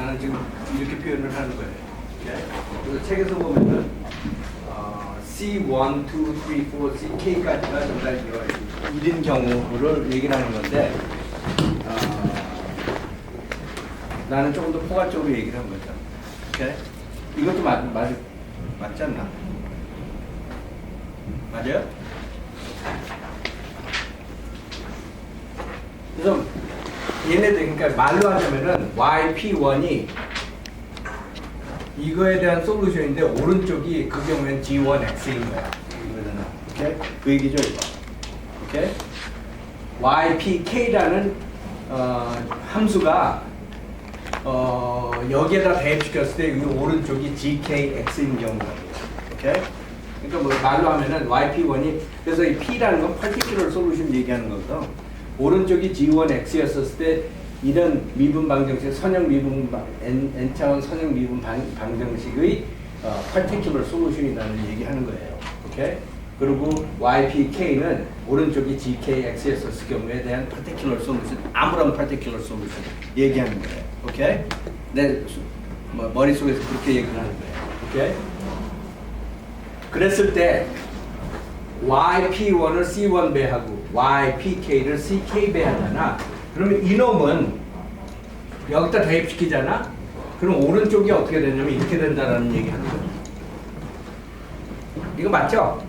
나는 지금 이렇게 표현을 하는 거예요. 오케이? 그래서 책에서 보면은 C1, 2, 3, 4, CK까지가 전부 다 1인 경우를 얘기를 하는 건데 나는 조금 더 포괄적으로 얘기를 한 거죠. 오케이? 이것도 맞지 않나? 맞아요? 그래서 얘네들 그러니까 말로 하자면은 YP1이 이거에 대한 솔루션인데 오른쪽이 그 경우엔 G1X인 거야. 이거잖아. 오케이? 그 얘기죠 이거. 오케이? YPK라는 함수가 여기에다 대입시켰을 때 이 오른쪽이 GKX인 경우가 오케이? 그러니까 뭐 말로 하면은 YP1이 그래서 이 P라는 건 particular solution 얘기하는 거거든. 오른쪽이 G1X였을 때 이런 미분 방정식 선형 미분 n차원 선형 미분 방정식의 particular solution이라는 얘기하는 거예요. 오케이? 그리고 YPK는 오른쪽이 GKX였을 경우에 대한 particular solution, 아무런 particular solution 얘기하는 거예요. 오케이? 내 머릿속에서 그렇게 얘기를 하는 거예요. 오케이? 그랬을 때 YP1을 C1 배하고 YPK를 CK 배하잖아. 그러면 이놈은 여기다 대입시키잖아. 그럼 오른쪽이 어떻게 되냐면 이렇게 된다라는 얘기 하는 거야. 이거 맞죠?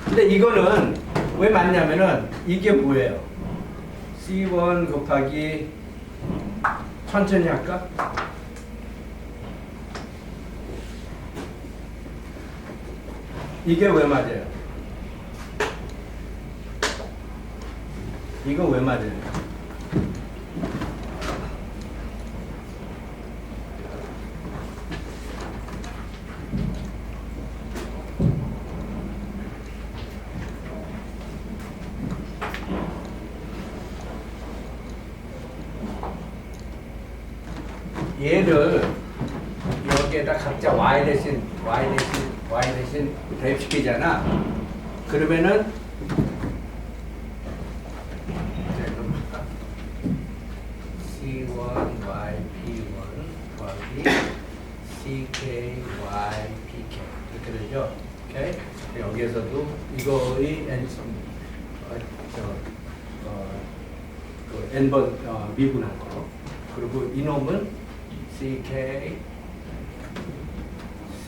근데 이거는 왜 맞냐면은 이게 뭐예요? C1 곱하기 천천히 할까? 이게 왜 맞아요? 이거 왜 맞아요? 얘를 여기에다 각자 y 대신 대입시키잖아. 그러면은 C1 YP1 더하기 CK YPK 이렇게 되죠. 오케이? 여기에서도 이거의 n번 미분한 거. 그리고 이놈은 CK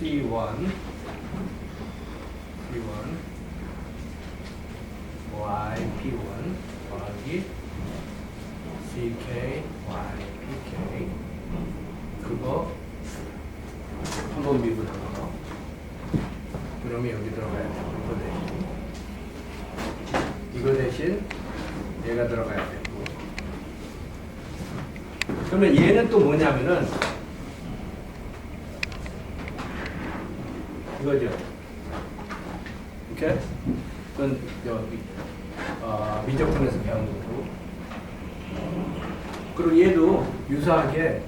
C1 YP1 더하기 CK YPK 그거 한번 미분한 거. 그러면 여기 들어가야 돼. 이거 대신 얘가 들어가야 되고. 그러면 얘는 또 뭐냐면은 이거죠. 오케이? 그건 여기 미적분에서 배운 거고. 그리고 얘도 유사하게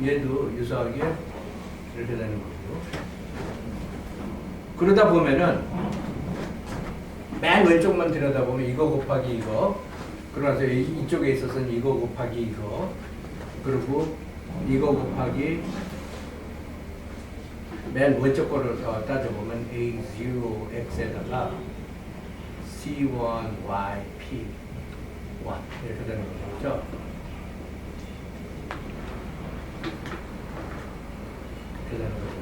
얘도 유사하게 이렇게 되는 거고. 그러다 보면은 맨 왼쪽만 들여다보면 이거 곱하기 이거. 그러면서 이쪽에 있어서는 이거 곱하기 이거. 그리고 이거 곱하기 맨 왼쪽 거를 따져보면 A0X에다가 C1YP1 이렇게 되는 거죠. 이렇게 되는 거죠.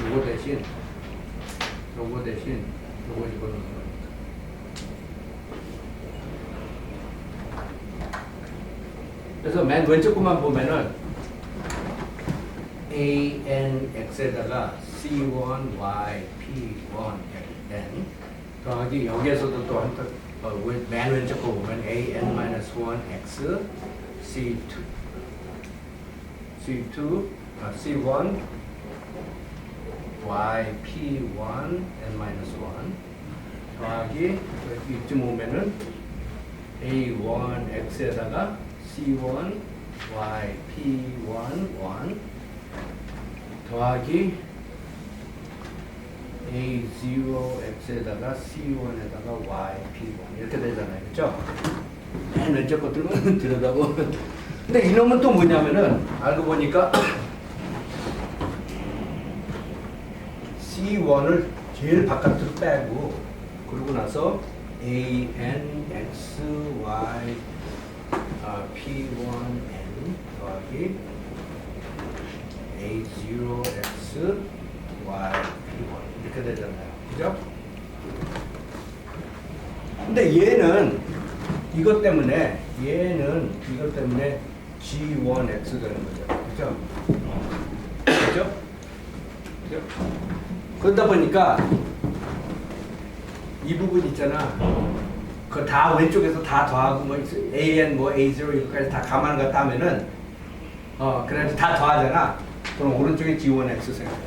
요거 대신 요거 집어넣는 거니까. 그래서 맨 왼쪽 것만 보면은 ANX에다가 C1YP1N 더하기 여기에서도 또 맨 왼쪽 거 보면 AN-1X C1 YP1 N-1 더하기 이쯤 오면은 A1X에다가 C1 YP1 더하기 A0X에다가 C1에다가 YP1 이렇게 되잖아요. 그렇죠? 맨 왼쪽 것들만 들여다보면. 근데 이놈은 또 뭐냐면은 알고 보니까 C1을 제일 바깥으로 빼고 그러고 나서 A, N, X, Y, P1, N 더하기 A0, X, Y, P1 이렇게 되잖아요. 그죠? 근데 얘는 이것 때문에 G1X 되는 거죠. 그죠? 그죠? 그죠? 그러다 보니까 이 부분 있잖아. 그 다 왼쪽에서 다 더하고 뭐 AN 뭐 A0 이거까지 다 감안 갖다 하면은 그래서 다 더하잖아. 그럼 오른쪽에 G1X 생각해.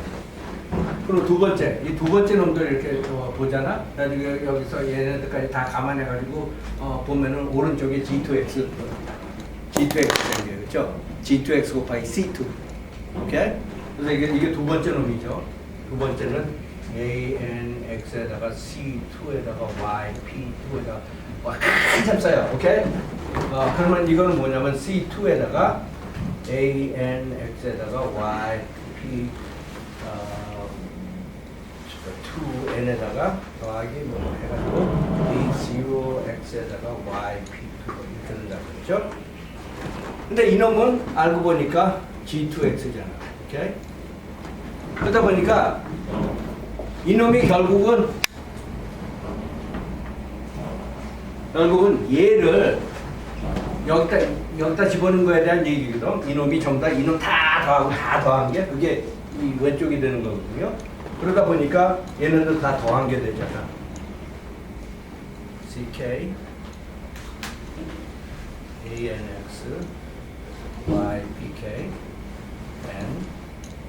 그럼 두 번째, 이 두 번째 놈들 이렇게 보잖아. 나중에 여기서 얘네들까지 다 감안해가지고 보면은 오른쪽에 G2X 생겨요, 그렇죠? G2X 곱하기 C2, 오케이? 그래서 이게 두 번째 놈이죠. 두 번째는 ANX에다가 C2에다가 YP2에다가 한참 써요, 오케이? 그러면 이거는 뭐냐면 C2에다가 ANX에다가 YP 2n에다가 더하기 뭐 해가지고 A0x에다가 YP2 이렇게 된다고 그랬죠? 근데 이놈은 알고 보니까 G2x잖아. 오케이? 그러다 보니까 이놈이 결국은 얘를 여기다 집어넣은 거에 대한 얘기거든. 이놈이 전부 다 이놈 다 더하고 다 더한 게 그게 이 왼쪽이 되는 거거든요. 그러다 보니까 얘네들 다 더한 게 되잖아. CK ANX YPK N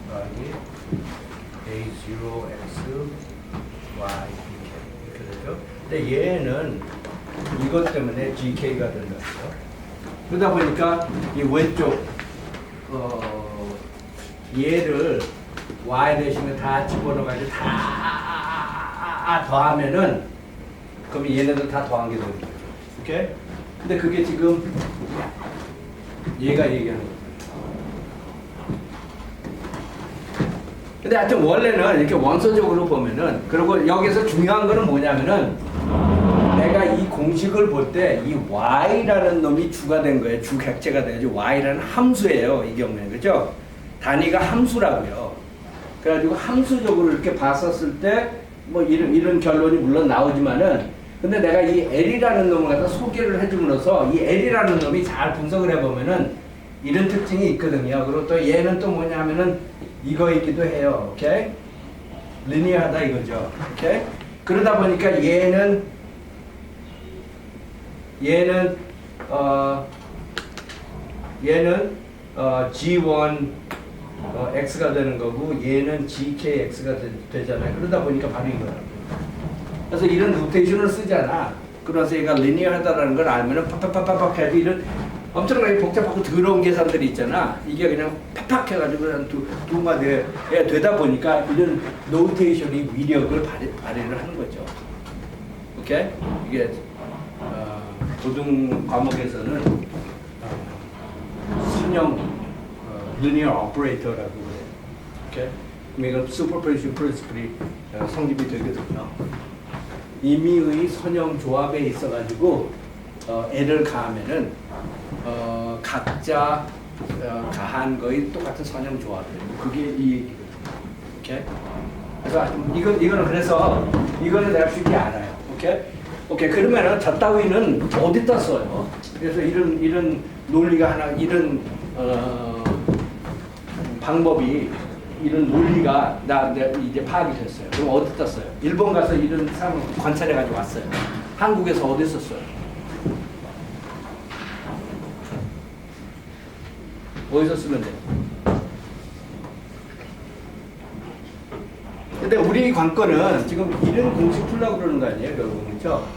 더하기 A0X YPK 이렇게 되죠. 근데 얘는 이것 때문에 GK가 된다고요. 그러다 보니까 이 왼쪽 얘를 y 대신에 다 집어넣어가지고 다 더하면은 그럼 얘네들 다 더한 게 되는 거죠. 오케이? 근데 그게 지금 얘가 얘기하는 거죠. 근데 하여튼 원래는 이렇게 원서적으로 보면은 그리고 여기서 중요한 거는 뭐냐면은 내가 이 공식을 볼 때 이 y라는 놈이 주가 된 거예요. 주 객체가 돼가지고 y라는 함수예요. 이 경우에는 그죠? 단위가 함수라고요. 그래가지고 함수적으로 이렇게 봤었을 때 뭐 이런 결론이 물론 나오지만은 근데 내가 이 L이라는 놈을 갖다 소개를 해줌으로써 이 L이라는 놈이 잘 분석을 해보면은 이런 특징이 있거든요. 그리고 또 얘는 또 뭐냐면은 이거이기도 해요. 오케이? 리니어하다 이거죠. 오케이? 그러다 보니까 얘는 G1 X가 되는 거고 얘는 GKX가 되잖아요. 그러다 보니까 바로 이거라고. 그래서 이런 노테이션을 쓰잖아. 그래서 얘가 리니어하다라는 걸 알면은 팍팍팍팍 해도 이런 엄청나게 복잡하고 더러운 계산들이 있잖아. 이게 그냥 팍팍 해가지고 그냥 두가 되다 보니까 이런 노테이션이 위력을 발휘를 하는 거죠. 오케이? 이게 고등 과목에서는 선형 linear operator라고 그래요. 오케이? 그럼 이건 superposition principle이 성립이 되거든요. 임의의 선형 조합에 있어가지고 L을 가하면은 각자 가한 거의 똑같은 선형 조합이에요. 그게 이 얘기거든요. 오케이? 그래서 이거는 그래서 이거는 내가 쉽게 알아요. 오케이? 오케이. 그러면은 저 따위는 어디다 써요? 그래서 이런 논리가 하나 이런 방법이 이런 논리가 이제 파악이 됐어요. 그럼 어디다 써요? 일본 가서 이런 사람을 관찰해가지고 왔어요. 한국에서 어디서 써요? 어디서 쓰면 돼요? 근데 우리 관건은 지금 이런 공식 풀려고 그러는 거 아니에요? 결국은. 그렇죠?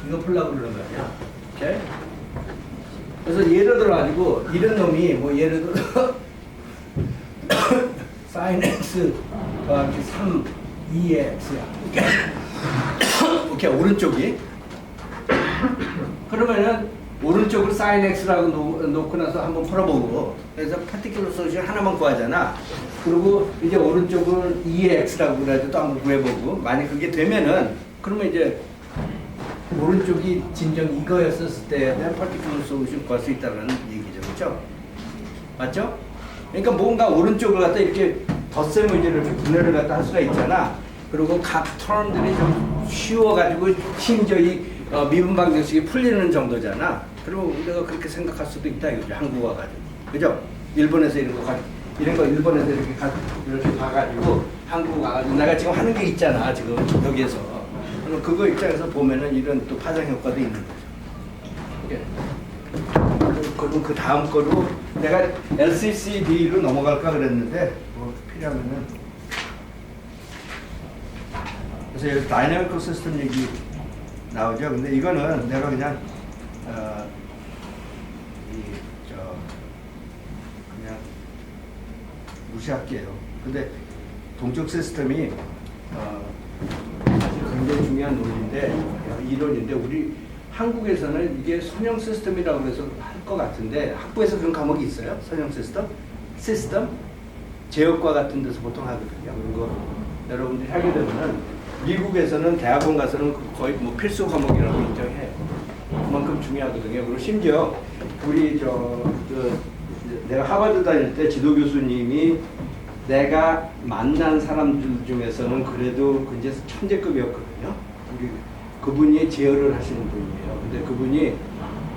이거 풀려고 그러는 거 아니야? 오케이? 그래서 예를 들어가지고 이런 놈이 뭐 예를 들어 sin x 더하기 3 2의 x야. 오케이, 오른쪽이. 그러면은 오른쪽을 sin x라고 놓고 나서 한번 풀어보고, 그래서 파티큘러 솔루션 하나만 구하잖아. 그리고 이제 오른쪽을 2의 x라고 그래도 또 한번 구해보고, 만약 그게 되면은 그러면 이제 오른쪽이 진정 이거였을 때에 대한 파티큘러 솔루션 구할 수 있다는 얘기죠, 그렇죠? 맞죠? 그러니까 뭔가 오른쪽을 갖다 이렇게 덧셈 문제를 이렇게 분해를 갖다 할 수가 있잖아. 그리고 각 term들이 좀 쉬워가지고 심지어 이 미분 방정식이 풀리는 정도잖아. 그리고 우리가 그렇게 생각할 수도 있다 이거죠. 한국어 가지고. 그죠? 일본에서 이런 거 일본에서 이렇게 봐가지고 한국어 가지고 내가 지금 하는 게 있잖아. 지금 여기에서. 그거 입장에서 보면은 이런 또 파장 효과도 있는 거죠. 예. 그럼 그 다음 거로 내가 LCCD로 넘어갈까 그랬는데 뭐 필요하면은 그래서 여기 다이내미컬 시스템 얘기 나오죠. 근데 이거는 내가 그냥 그냥 무시할게요. 근데 동적 시스템이 사실 굉장히 중요한 논리인데 이론인데 우리 한국에서는 이게 선형 시스템이라고 해서 할 것 같은데 학부에서 그런 과목이 있어요? 선형 시스템? 시스템? 제어과 같은 데서 보통 하거든요. 그리고 여러분들이 하게 되면은 미국에서는 대학원 가서는 거의 뭐 필수 과목이라고 인정해요. 그만큼 중요하거든요. 그리고 심지어 우리 내가 하버드 다닐 때 지도 교수님이 내가 만난 사람들 중에서는 그래도 굉장히 천재급이었거든요. 그분이 제어를 하시는 분이에요. 근데 그분이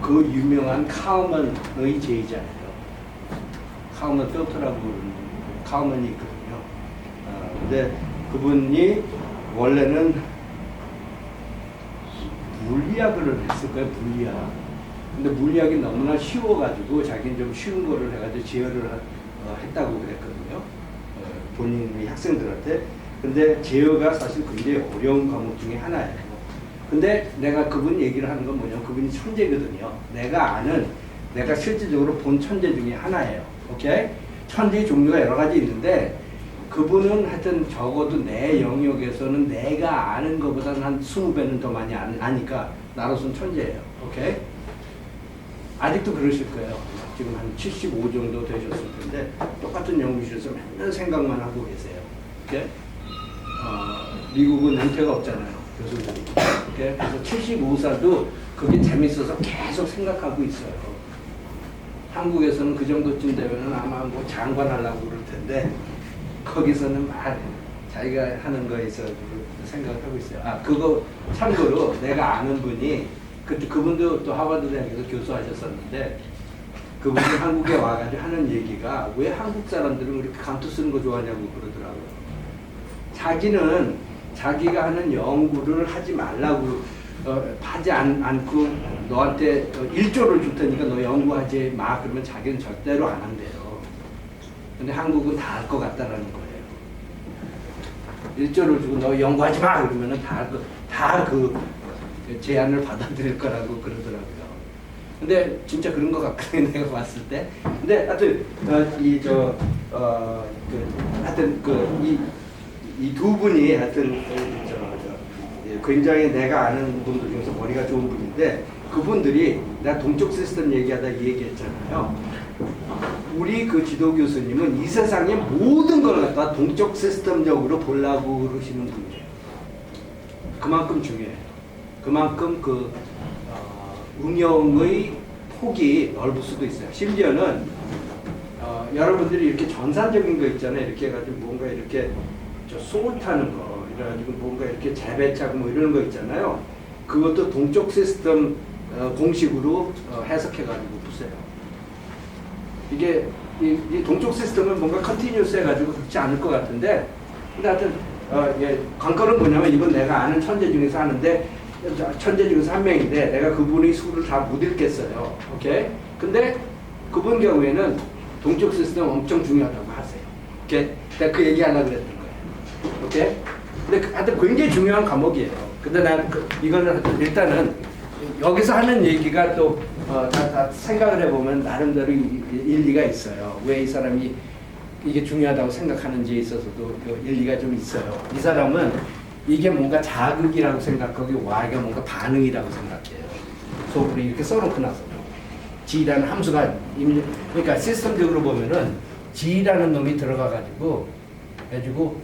그 유명한 카우먼의 제자예요. 카우먼 필터라고 카우먼이 있거든요. 근데 그분이 원래는 물리학을 했을 거예요. 물리학. 근데 물리학이 너무나 쉬워가지고 자기는 좀 쉬운 거를 해가지고 제어를 했다고 그랬거든요. 본인이 학생들한테. 근데 제어가 사실 굉장히 어려운 과목 중에 하나예요. 근데 내가 그분 얘기를 하는 건 뭐냐면 그분이 천재거든요. 내가 실질적으로 본 천재 중에 하나예요. 오케이? 천재의 종류가 여러 가지 있는데 그분은 하여튼 적어도 내 영역에서는 내가 아는 것보다는 한 20배는 더 많이 아니까 나로서는 천재예요. 오케이? 아직도 그러실 거예요. 지금 한 75 정도 되셨을 텐데 똑같은 연구실에서 맨날 생각만 하고 계세요. 오케이? 미국은 은퇴가 없잖아요. 교수들이. 오케이? 그래서 75살도 그게 재밌어서 계속 생각하고 있어요. 한국에서는 그 정도쯤 되면은 아마 뭐 장관 하려고 그럴 텐데 거기서는 막 자기가 하는 거에 있어 생각을 하고 있어요. 그거 참고로 내가 아는 분이 그분도 또 하버드 대학에서 교수하셨었는데 그분이 한국에 와가지고 하는 얘기가 왜 한국 사람들은 그렇게 감투 쓰는 거 좋아하냐고 그러더라고요. 자기는 자기가 하는 연구를 하지 말라고 하지 않고 너한테 1조를 줄 테니까 너 연구하지 마 그러면 자기는 절대로 안 한대요. 근데 한국은 다 할 것 같다라는 거예요. 1조를 주고 너 연구하지 마 그러면은 다 그 제안을 받아들일 거라고 그러더라고요. 근데 진짜 그런 것 같거든요. 내가 봤을 때. 근데 하여튼 이 두 분이 하여튼 굉장히 내가 아는 분들 중에서 머리가 좋은 분인데 그분들이 내가 동쪽 시스템 얘기하다 이 얘기했잖아요. 우리 그 지도 교수님은 이 세상의 모든 걸 갖다 동쪽 시스템적으로 보려고 그러시는 분이에요. 그만큼 중요해요. 그만큼 응용의 폭이 넓을 수도 있어요. 심지어는 여러분들이 이렇게 전산적인 거 있잖아요. 이렇게 해가지고 뭔가 이렇게 소울타는 거, 이래가지고 뭔가 이렇게 재배차고 뭐 이런 거 있잖아요. 그것도 동쪽 시스템 공식으로 해석해가지고 푸세요. 이게 이 동쪽 시스템은 뭔가 컨티뉴스 해가지고 그렇지 않을 것 같은데, 근데 하여튼 관건은 뭐냐면 이건 내가 아는 천재 중에서 하는데 천재 중에서 한 명인데 내가 그분의 수를 다 못 읽겠어요. 오케이? 근데 그분 경우에는 동쪽 시스템 엄청 중요하다고 하세요. 오케이? 내가 그 얘기 하려고 그랬던 거예요. 오케이? 근데 하여튼 굉장히 중요한 과목이에요. 근데 나는 이거는 하여튼 일단은 여기서 하는 얘기가 또 다 생각을 해보면 나름대로 일리가 있어요. 왜 이 사람이 이게 중요하다고 생각하는지에 있어서도 일리가 좀 있어요. 이 사람은 이게 뭔가 자극이라고 생각하고 y가 뭔가 반응이라고 생각해요. 수업을 이렇게 써놓고 나서 g라는 함수가 그러니까 시스템적으로 보면은 g라는 놈이 들어가가지고 해주고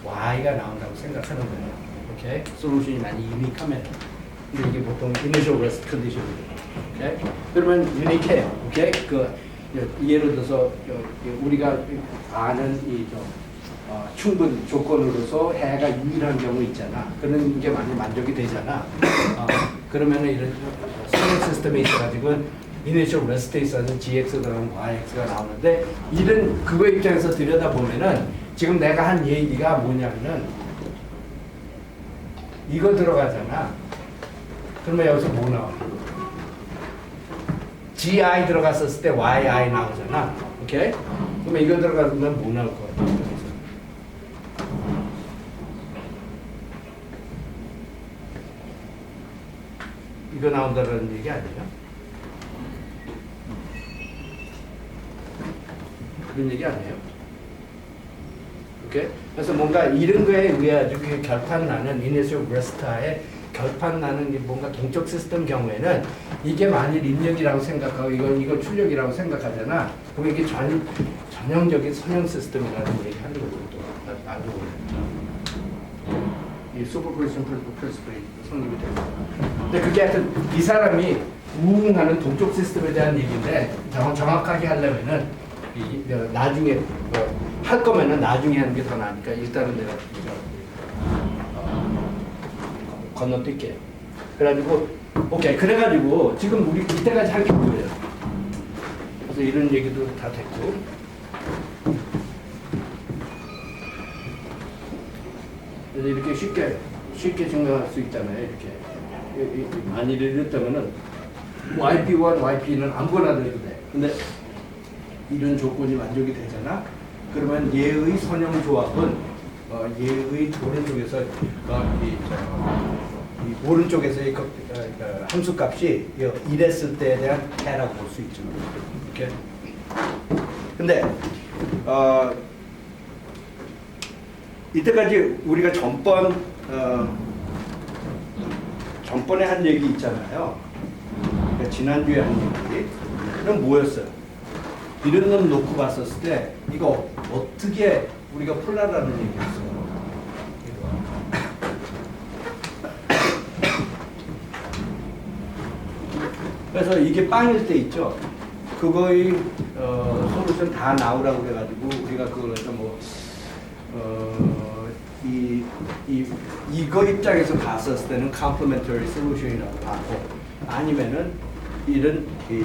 y가 나온다고 생각하는 거예요. 오케이? 솔루션이 많이 유니크하면. 근데 이게 보통 initial rest condition이에요. 오케이? 그러면 유니크해요. 오케이? 그 예를 들어서 우리가 아는 충분 조건으로서 해가 유일한 경우 있잖아. 그런 게 많이 만족이 되잖아. 그러면은 이런 선행 시스템에 있어가지고 initial rest에 있어서 gx 들어가면 yx가 나오는데 이런 그거 입장에서 들여다 보면은 지금 내가 한 얘기가 뭐냐면은 이거 들어가잖아. 그러면 여기서 뭐 나와? gi 들어갔었을 때 yi 나오잖아. 오케이? 그러면 이거 들어가면 뭐 나올 것 같아? 이거 나온다는 얘기 아니에요? 그런 얘기 아니에요? 오케이? 그래서 뭔가 이런 거에 의해 가지고 결판 나는 initial rest에 결판 나는 뭔가 동적 시스템 경우에는 이게 만일 입력이라고 생각하고 이건 출력이라고 생각하잖아. 그럼 이게 전형적인 선형 시스템이라는 얘기 하는 거죠. 나도 이 슈퍼포지션 프린시플이 성립이 되고. 근데 그게 하여튼 이 사람이 우웅하는 동적 시스템에 대한 얘기인데 정확하게 하려면은 나중에 할 거면은 나중에 하는 게 더 나으니까 일단은 내가 건너뛸게. 그래가지고 오케이. 그래가지고 지금 우리 이때까지 한 게 뭐예요? 그래서 이런 얘기도 다 됐고. 그래서 이렇게 쉽게 증명할 수 있잖아요. 이렇게 만일 이랬다면은 YP1, YP는 아무거나 돼도 돼. 근데 이런 조건이 만족이 되잖아. 그러면 얘의 선형 조합은 얘의 오른쪽에서 이 오른쪽에서의 함수값이 이랬을 때에 대한 해라고 볼 수 있죠. 이렇게. 근데 이때까지 우리가 전번에 한 얘기 있잖아요. 그러니까 지난주에 한 얘기는 뭐였어요? 이런 놈 놓고 봤었을 때 이거 어떻게 우리가 풀라라는 얘기였어요. 그래서 이게 빵일 때 있죠. 그거의 솔루션 다 나오라고 그래가지고 우리가 그걸 이거 입장에서 봤었을 때는 complementary solution이라고 하고 아니면은 이런 이게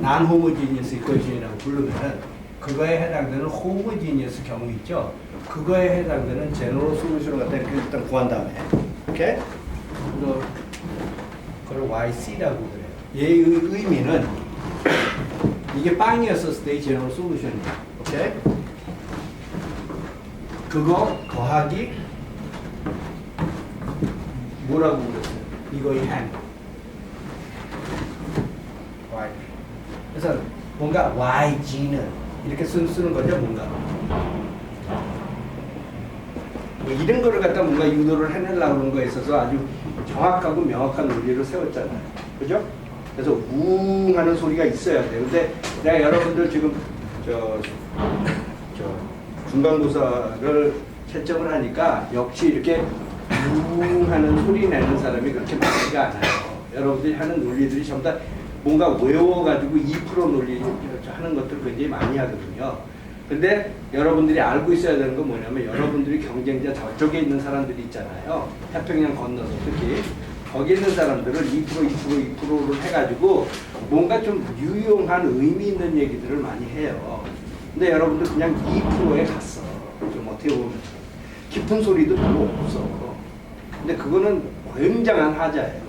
non-homogeneous equation이라고 부르면은 그거에 해당되는 homogeneous 경우 있죠. 그거에 해당되는 general solution을 갖다 이렇게 일단 구한 다음에, 오케이? 그걸 YC라고 그래요. 얘의 의미는 이게 빵이었을 때의 general solution이에요. 오케이? 그거 더하기 뭐라고 그랬어요? 이거의 hand. Y. 그래서 뭔가 YG는 이렇게 쓰는 거죠, 뭔가. 뭐 이런 거를 갖다 뭔가 유도를 해내려고 하는 거에 있어서 아주 정확하고 명확한 논리를 세웠잖아요. 그죠? 그래서 우웅하는 소리가 있어야 돼요. 근데 내가 여러분들 지금 중간고사를 채점을 하니까 역시 이렇게 우웅하는 소리 내는 사람이 그렇게 많지가 않아요. 여러분들이 하는 논리들이 전부 다 뭔가 외워가지고 2% 논리 하는 것들 굉장히 많이 하거든요. 근데 여러분들이 알고 있어야 되는 건 뭐냐면 여러분들이 경쟁자 저쪽에 있는 사람들이 있잖아요. 태평양 건너서 특히 거기 있는 사람들을 2%를 해가지고 뭔가 좀 유용한 의미 있는 얘기들을 많이 해요. 근데 여러분들 그냥 2%에 갔어. 좀 어떻게 보면 깊은 소리도 별로 없어. 근데 그거는 굉장한 하자예요.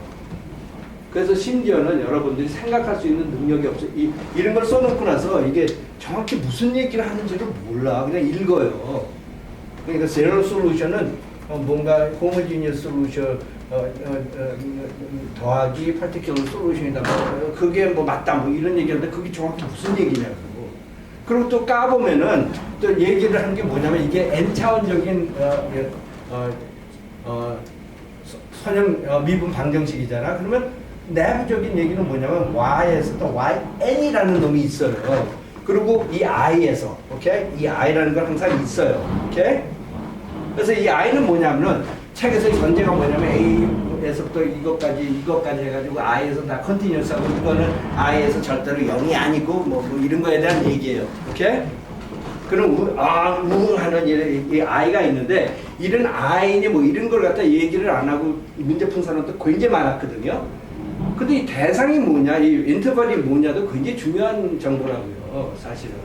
그래서 심지어는 여러분들이 생각할 수 있는 능력이 없어요. 이런 걸 써놓고 나서 이게 정확히 무슨 얘기를 하는지를 몰라. 그냥 읽어요. 그러니까 제너럴 솔루션은 뭔가 호모지니어스 솔루션 더하기 파티큘러 솔루션이다. 그게 뭐 맞다. 뭐 이런 얘기하는데 그게 정확히 무슨 얘기냐고. 그리고 또 까보면은 또 얘기를 하는 게 뭐냐면 이게 n차원적인 선형 미분 방정식이잖아. 그러면 내부적인 얘기는 뭐냐면 y에서 또 yn이라는 놈이 있어요. 그리고 이 i에서, 오케이? 이 i라는 건 항상 있어요. 오케이? 그래서 이 i는 뭐냐면은 책에서의 전제가 뭐냐면 a에서부터 이것까지 해가지고 i에서 다 컨티뉴스하고 이거는 i에서 절대로 0이 아니고 뭐 이런 거에 대한 얘기예요. 오케이? 그럼 하는 이 i가 있는데 이런 i니 뭐 이런 걸 갖다 얘기를 안 하고 문제 푼 사람도 굉장히 많았거든요. 근데 이 대상이 뭐냐, 이 인터벌이 뭐냐도 굉장히 중요한 정보라고요, 사실은.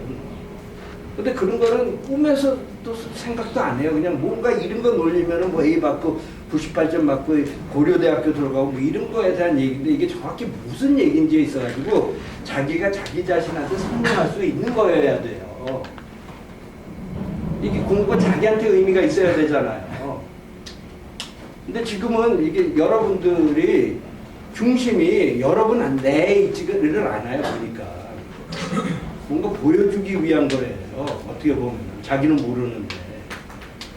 근데 그런 거는 꿈에서 또 생각도 안 해요. 그냥 뭔가 이런 거 놀리면은 뭐 A 받고 98점 받고 고려대학교 들어가고 뭐 이런 거에 대한 얘기인데 이게 정확히 무슨 얘기인지에 있어가지고 자기가 자기 자신한테 설명할 수 있는 거여야 돼요. 이게 공부가 자기한테 의미가 있어야 되잖아요. 근데 지금은 이게 여러분들이 중심이 여러분 내에 있지를 않아요. 보니까 뭔가 보여주기 위한 거래요. 어떻게 보면 자기는 모르는데.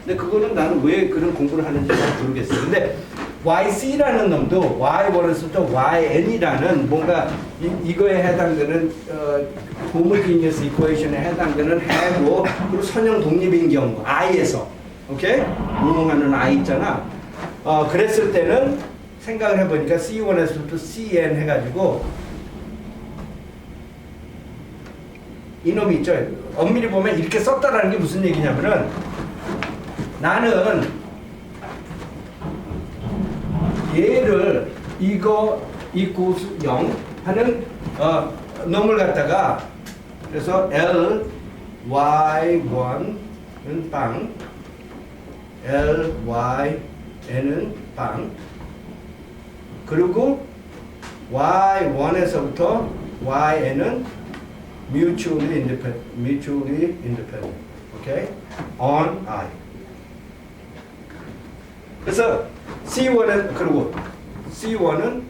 근데 그거는 나는 왜 그런 공부를 하는지 잘 모르겠어요. 근데 YC라는 놈도 Y1에서부터 YN이라는 뭔가 이거에 해당되는 homogeneous equation에 해당되는 해고 그리고 선형 독립인 경우 I에서 오케이? 응용하는 I 있잖아. 그랬을 때는 생각을 해보니까 C1에서부터 CN 해가지고 이놈이 있죠. 엄밀히 보면 이렇게 썼다라는 게 무슨 얘기냐면은 나는 얘를 이거 equals 0 하는 놈을 갖다가 그래서 L Y1은 빵 L Y N은 빵 그리고 Y1에서부터 YN은 mutually independent. 오케이? on I. 그래서 C1은 그리고 C1은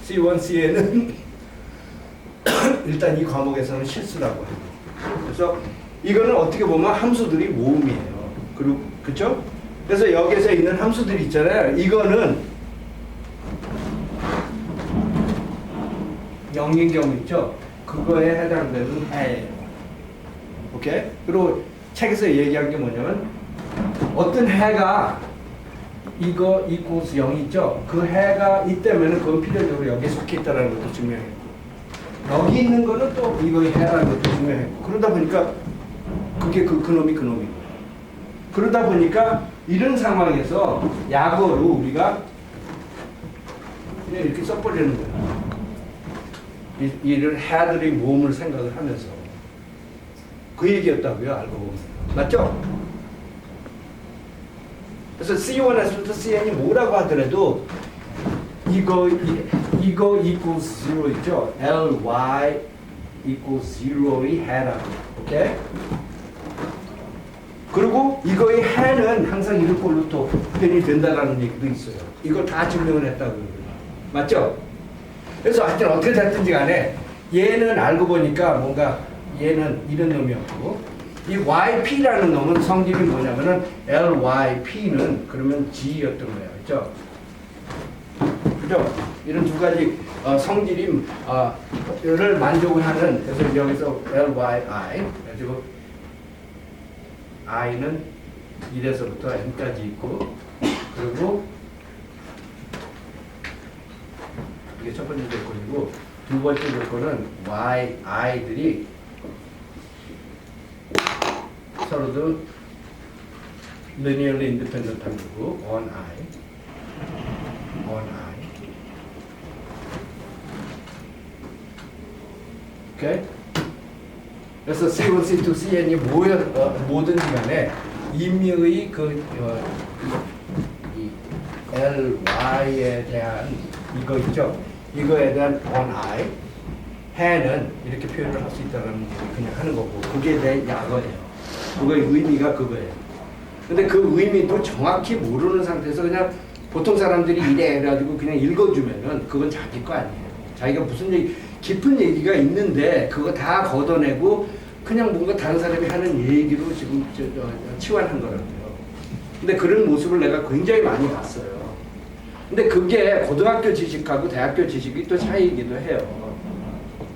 C1, CN은 일단 이 과목에서는 실수라고 해요. 그래서 이거는 어떻게 보면 함수들이 모음이에요. 그리고 그렇죠? 그래서 여기서 있는 함수들이 있잖아요. 이거는 0인 경우 있죠. 그거에 해당되는 해예요. 오케이? 그리고 책에서 얘기한 게 뭐냐면 어떤 해가 이거 equals 0 있죠. 그 해가 있다면 그건 필연적으로 여기에 속해 있다는 것도 증명했고 여기 있는 거는 또 이거의 해라는 것도 증명했고 그러다 보니까 그게 그놈이 그놈이고 그러다 보니까 이런 상황에서 약어로 우리가 그냥 이렇게 써버리는 거예요. 이런 해들의 모음을 생각을 하면서 그 얘기였다고요. 알고 보면 맞죠? 그래서 C1에서부터 CN이 뭐라고 하더라도 이거 equals 0 있죠? LY equals 0의 해라고. 오케이? 그리고 이거의 해는 항상 이런 걸로 또 표현이 된다라는 얘기도 있어요. 이걸 다 증명을 했다고 그러거든요. 맞죠? 그래서 하여튼 어떻게 됐든지 간에 얘는 알고 보니까 뭔가 얘는 이런 놈이었고 이 YP라는 놈은 성질이 뭐냐면은 LYP는 그러면 G였던 거예요. 그죠? 그죠? 이런 두 가지 성질이 를 만족을 하는 그래서 여기서 LYI 그리고 I는 1에서부터 N까지 있고 그리고 이게 첫 번째 조건이고 두 번째 조건은 YI들이 서로도 linearly independent 한 거고 on I 오케이? 그래서 C1, C2, CN이 뭐든지 간에 임의의 이 LY에 대한 이거 있죠? 이거에 대한 on I 해는 이렇게 표현을 할 수 있다는 얘기 그냥 하는 거고 그게 내 약어예요. 그거의 의미가 그거예요. 근데 그 의미도 정확히 모르는 상태에서 그냥 보통 사람들이 이래 해가지고 그냥 읽어주면은 그건 자기 거 아니에요. 자기가 무슨 얘기, 깊은 얘기가 있는데 그거 다 걷어내고 그냥 뭔가 다른 사람이 하는 얘기로 지금 치환한 거라고요. 근데 그런 모습을 내가 굉장히 많이 봤어요. 근데 그게 고등학교 지식하고 대학교 지식이 또 차이이기도 해요.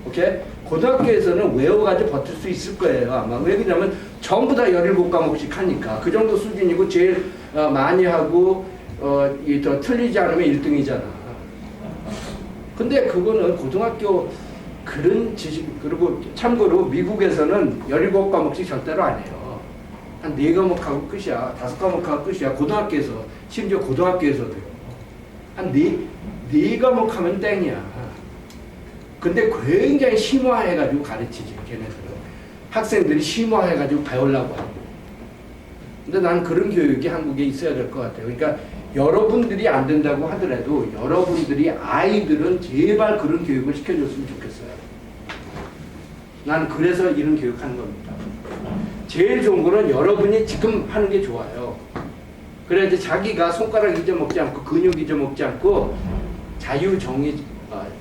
오케이? 고등학교에서는 외워가지고 버틸 수 있을 거예요. 아마. 왜 그러냐면 전부 다 17과목씩 하니까. 그 정도 수준이고 제일 많이 하고 더 틀리지 않으면 1등이잖아. 근데 그거는 고등학교 그런 지식, 그리고 참고로 미국에서는 17과목씩 절대로 안 해요. 한 4과목하고 끝이야. 5과목하고 끝이야. 고등학교에서. 심지어 고등학교에서도요. 한 4과목 하면 땡이야. 근데 굉장히 심화해가지고 가르치지, 걔네들은. 학생들이 심화해가지고 배우려고 하고. 근데 난 그런 교육이 한국에 있어야 될 것 같아요. 그러니까 여러분들이 안 된다고 하더라도 여러분들이 아이들은 제발 그런 교육을 시켜줬으면 좋겠어요. 난 그래서 이런 교육하는 겁니다. 제일 좋은 거는 여러분이 지금 하는 게 좋아요. 그래야지 자기가 손가락 잊어먹지 않고 근육 잊어먹지 않고 자유, 정의,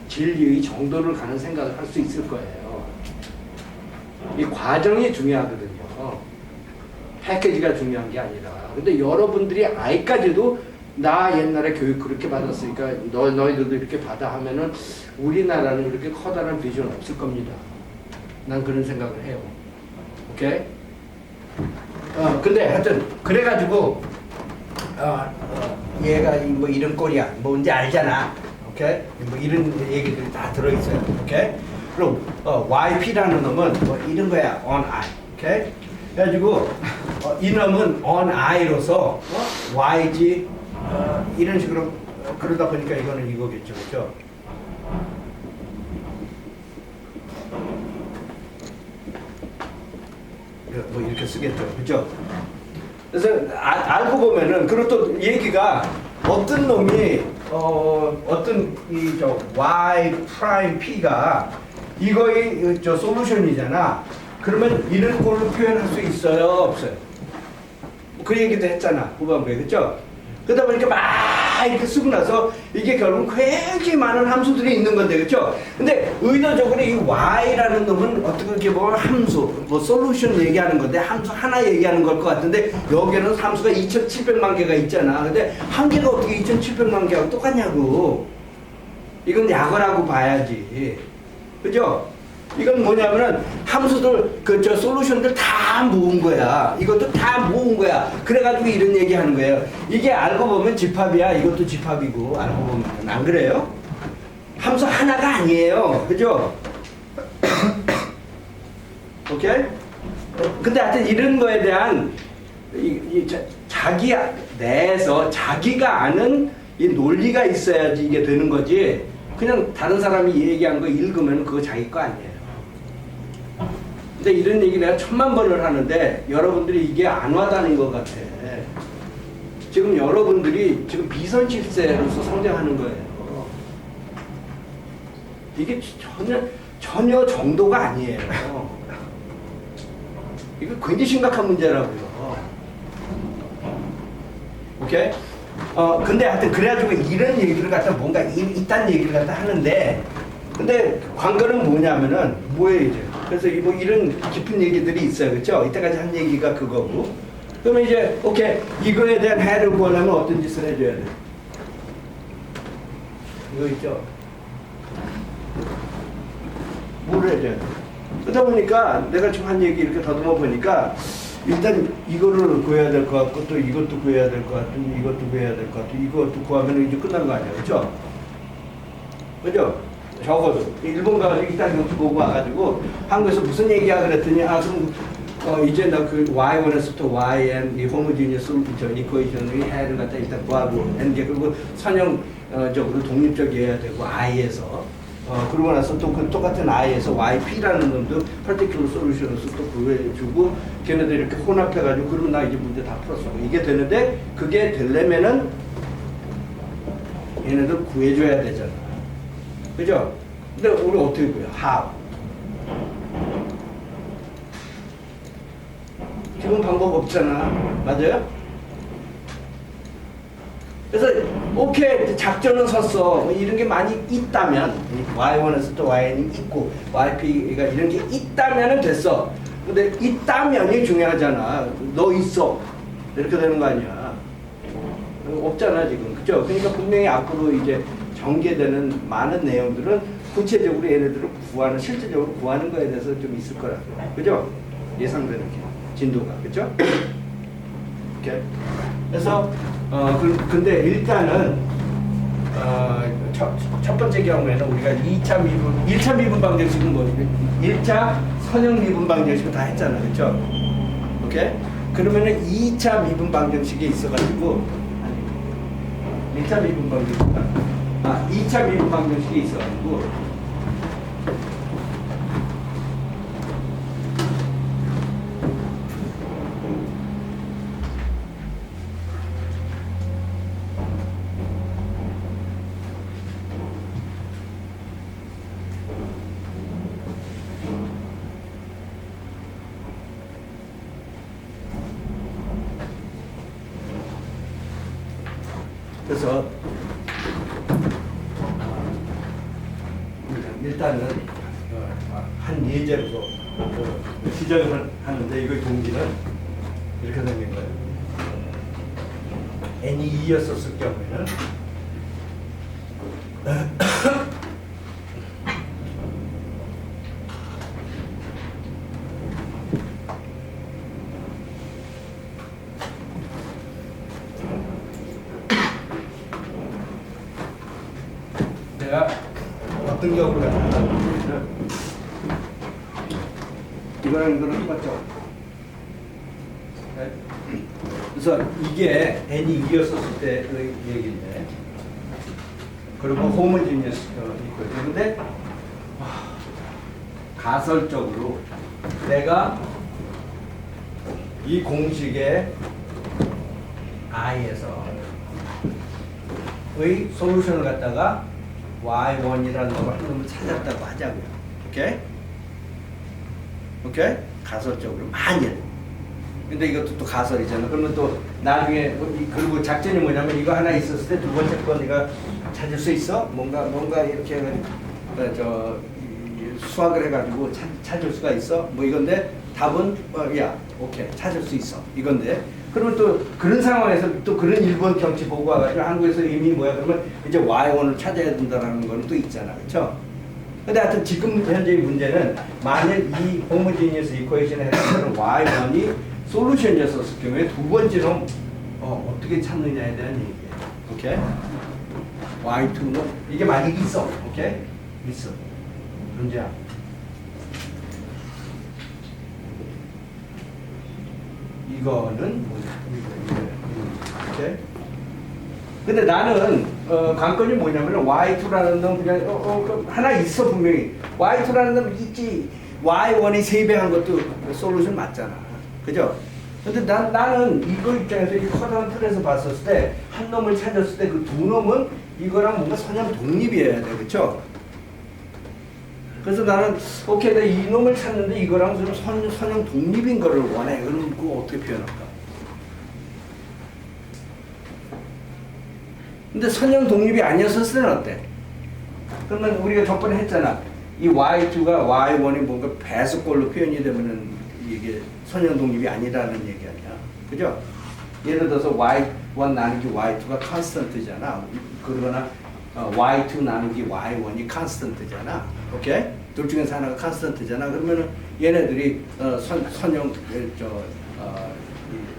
진리의 정도를 가는 생각을 할 수 있을 거예요. 이 과정이 중요하거든요. 패키지가 중요한 게 아니라. 근데 여러분들이 아이까지도 나 옛날에 교육 그렇게 받았으니까 너희들도 이렇게 받아 하면은 우리나라는 이렇게 커다란 비전 없을 겁니다. 난 그런 생각을 해요. 오케이? 근데 하여튼 그래가지고 얘가 뭐 이런 꼴이야. 뭔지 알잖아. 오케이? 뭐 이런 얘기들이 다 들어있어요. 오케이? 그럼 YP라는 놈은 뭐 이런 거야. on I. 오케이? 그래가지고 이 놈은 on I로서 YG 이런 식으로 그러다 보니까 이거는 이거겠죠. 그렇죠? 뭐 이렇게 쓰겠죠. 그렇죠? 그래서 알고 보면은 그리고 또 얘기가 어떤 놈이 어떤 이 저 y 프라임 p가 이거의 저 솔루션이잖아. 그러면 이런 걸로 표현할 수 있어요, 없어요? 그 얘기도 했잖아, 후반부에. 그렇죠? 그러다 보니까 막 이렇게 쓰고 나서 이게 결국 굉장히 많은 함수들이 있는 건데, 그렇죠? 근데 의도적으로 이 y라는 놈은 어떻게 보면 함수, 뭐 솔루션 얘기하는 건데 함수 하나 얘기하는 걸 것 같은데 여기에는 함수가 2,700만 개가 있잖아. 근데 한 개가 어떻게 2,700만 개하고 똑같냐고. 이건 약어라고 봐야지. 그죠? 이건 뭐냐면은 함수들 저 솔루션들 다 모은 거야. 이것도 다 모은 거야. 그래가지고 이런 얘기 하는 거예요. 이게 알고 보면 집합이야. 이것도 집합이고 알고 보면 안 그래요? 함수 하나가 아니에요. 그죠? 오케이? 근데 하여튼 이런 거에 대한 자기 내에서 자기가 아는 이 논리가 있어야지 이게 되는 거지. 그냥 다른 사람이 얘기한 거 읽으면 그거 자기 거 아니에요. 근데 이런 얘기 내가 1000만 번을 하는데 여러분들이 이게 안 와닿는 것 같아. 지금 여러분들이 지금 비선실세로서 성장하는 거예요. 이게 전혀 정도가 아니에요. 이거 굉장히 심각한 문제라고요. 오케이? 근데 하여튼 그래가지고 이런 얘기를 갖다 뭔가 이딴 얘기를 갖다 하는데 근데 관건은 뭐냐면은 뭐예요 이제. 그래서 뭐 이런 깊은 얘기들이 있어요. 그렇죠? 이때까지 한 얘기가 그거고. 그러면 이제 오케이 이거에 대한 해를 구하려면 어떤 짓을 해줘야 돼? 이거 있죠? 뭘 해줘야 돼? 그러다 보니까 내가 지금 한 얘기 이렇게 더듬어 보니까 일단 이거를 구해야 될 것 같고 또 이것도 구해야 될 것 같고 이것도 구해야 될 것 같고 이것도 구하면 이제 끝난 거 아니야. 그렇죠? 그죠? 적어도 일본 가서 일단 이렇게 보고 와가지고 한국에서 무슨 얘기야 그랬더니 그럼 이제 나 그 y1에서부터 yn 이 호모지니어스 이코에이션의 해를 갖다 일단 구하고 n개 그리고 선형적으로 독립적이어야 되고 i에서 그러고 나서 또 그 똑같은 i에서 yp라는 놈도 particular solution으로서 또 구해주고 걔네들 이렇게 혼합해가지고 그러면 나 이제 문제 다 풀었어. 이게 되는데 그게 되려면은 얘네들 구해줘야 되잖아. 그죠? 근데 우리 어떻게 구해요? how? 지금 방법 없잖아. 맞아요? 그래서 오케이 작전은 섰어. 뭐 이런 게 많이 있다면 y1에서 또yn이 있고 yp가 이런 게 있다면은 됐어. 근데 있다면이 중요하잖아. 너 있어. 이렇게 되는 거 아니야. 없잖아 지금. 그죠? 그러니까 분명히 앞으로 이제 전개되는 많은 내용들은 구체적으로 얘네들을 구하는 실질적으로 구하는 거에 대해서 좀 있을 거라고. 그죠? 예상되는 게 진도가. 그죠? 이렇게. 그래서 근데 일단은 첫 번째 경우에는 우리가 1차 미분 방정식은 뭐 1차 선형 미분 방정식은 다 했잖아. 그렇죠? 오케이? 그러면은 2차 미분 방정식이 있어가지고 1차 미분 방정식 2차 미분 방정식이 있어가지고 그래서 일단은 한 예제로서 시작을 하는데 이거 동기는 이렇게 생긴 거예요. n이 2였었을 경우에는 내가 어떤 경우를 하냐면 이거랑 이거랑 똑같죠? 그래서 이게 n이 2였었을 때의 얘기인데 그리고 호모지니어스 있거든요. 근데 가설적으로 내가 이 공식의 i에서 의 솔루션을 갖다가 y1이라는 놈을 찾았다고 하자고요. 오케이? 오케이? 가설적으로 만일. 근데 이것도 또 가설이잖아. 그러면 또 나중에 그리고 작전이 뭐냐면 이거 하나 있었을 때 두 번째 거 네가 찾을 수 있어? 뭔가 이렇게 해가지고 수학을 해가지고 찾을 수가 있어? 뭐 이건데 답은 야 오케이 찾을 수 있어 이건데. 그러면 또 그런 상황에서 또 그런 일본 경치 보고 와가지고 한국에서 이미 뭐야 그러면 이제 y1을 찾아야 된다는 거는 또 있잖아. 그렇죠? 근데 하여튼 지금 현재의 문제는 만일 이 호모지니어스 이퀘이션에 해당하는 y1이 솔루션이었을 경우에 두 번째로 어떻게 찾느냐에 대한 얘기예요. 오케이? y2는 이게 만약 있어. 오케이? 있어. 문제야. 이거는 이거. 오케이? 근데 나는 관건이 뭐냐면 y2라는 놈 그냥 하나 있어 분명히. y2라는 놈 있지. y1이 3배 한 것도 솔루션 맞잖아. 그죠? 근데 나는 이거 입장에서 이 커다란 틀에서 봤었을 때 한 놈을 찾았을 때 그 두 놈은 이거랑 뭔가 선형 독립이어야 돼. 그쵸? 그래서 나는 오케이 내가 이 놈을 찾는데 이거랑 좀 선형 독립인 거를 원해. 그럼 그거 어떻게 표현할까? 근데 선형 독립이 아니었을 때는 어때? 그러면 우리가 저번에 했잖아. 이 y2가 y1이 뭔가 배수꼴로 표현이 되면은 이게 선형 독립이 아니라는 얘기 아니야. 그죠? 예를 들어서 y1 나누기 y2가 컨스턴트잖아. 그러거나 y2 나누기 y1이 컨스턴트잖아. 오케이? 둘 중에서 하나가 컨스턴트잖아. 그러면은 얘네들이 선형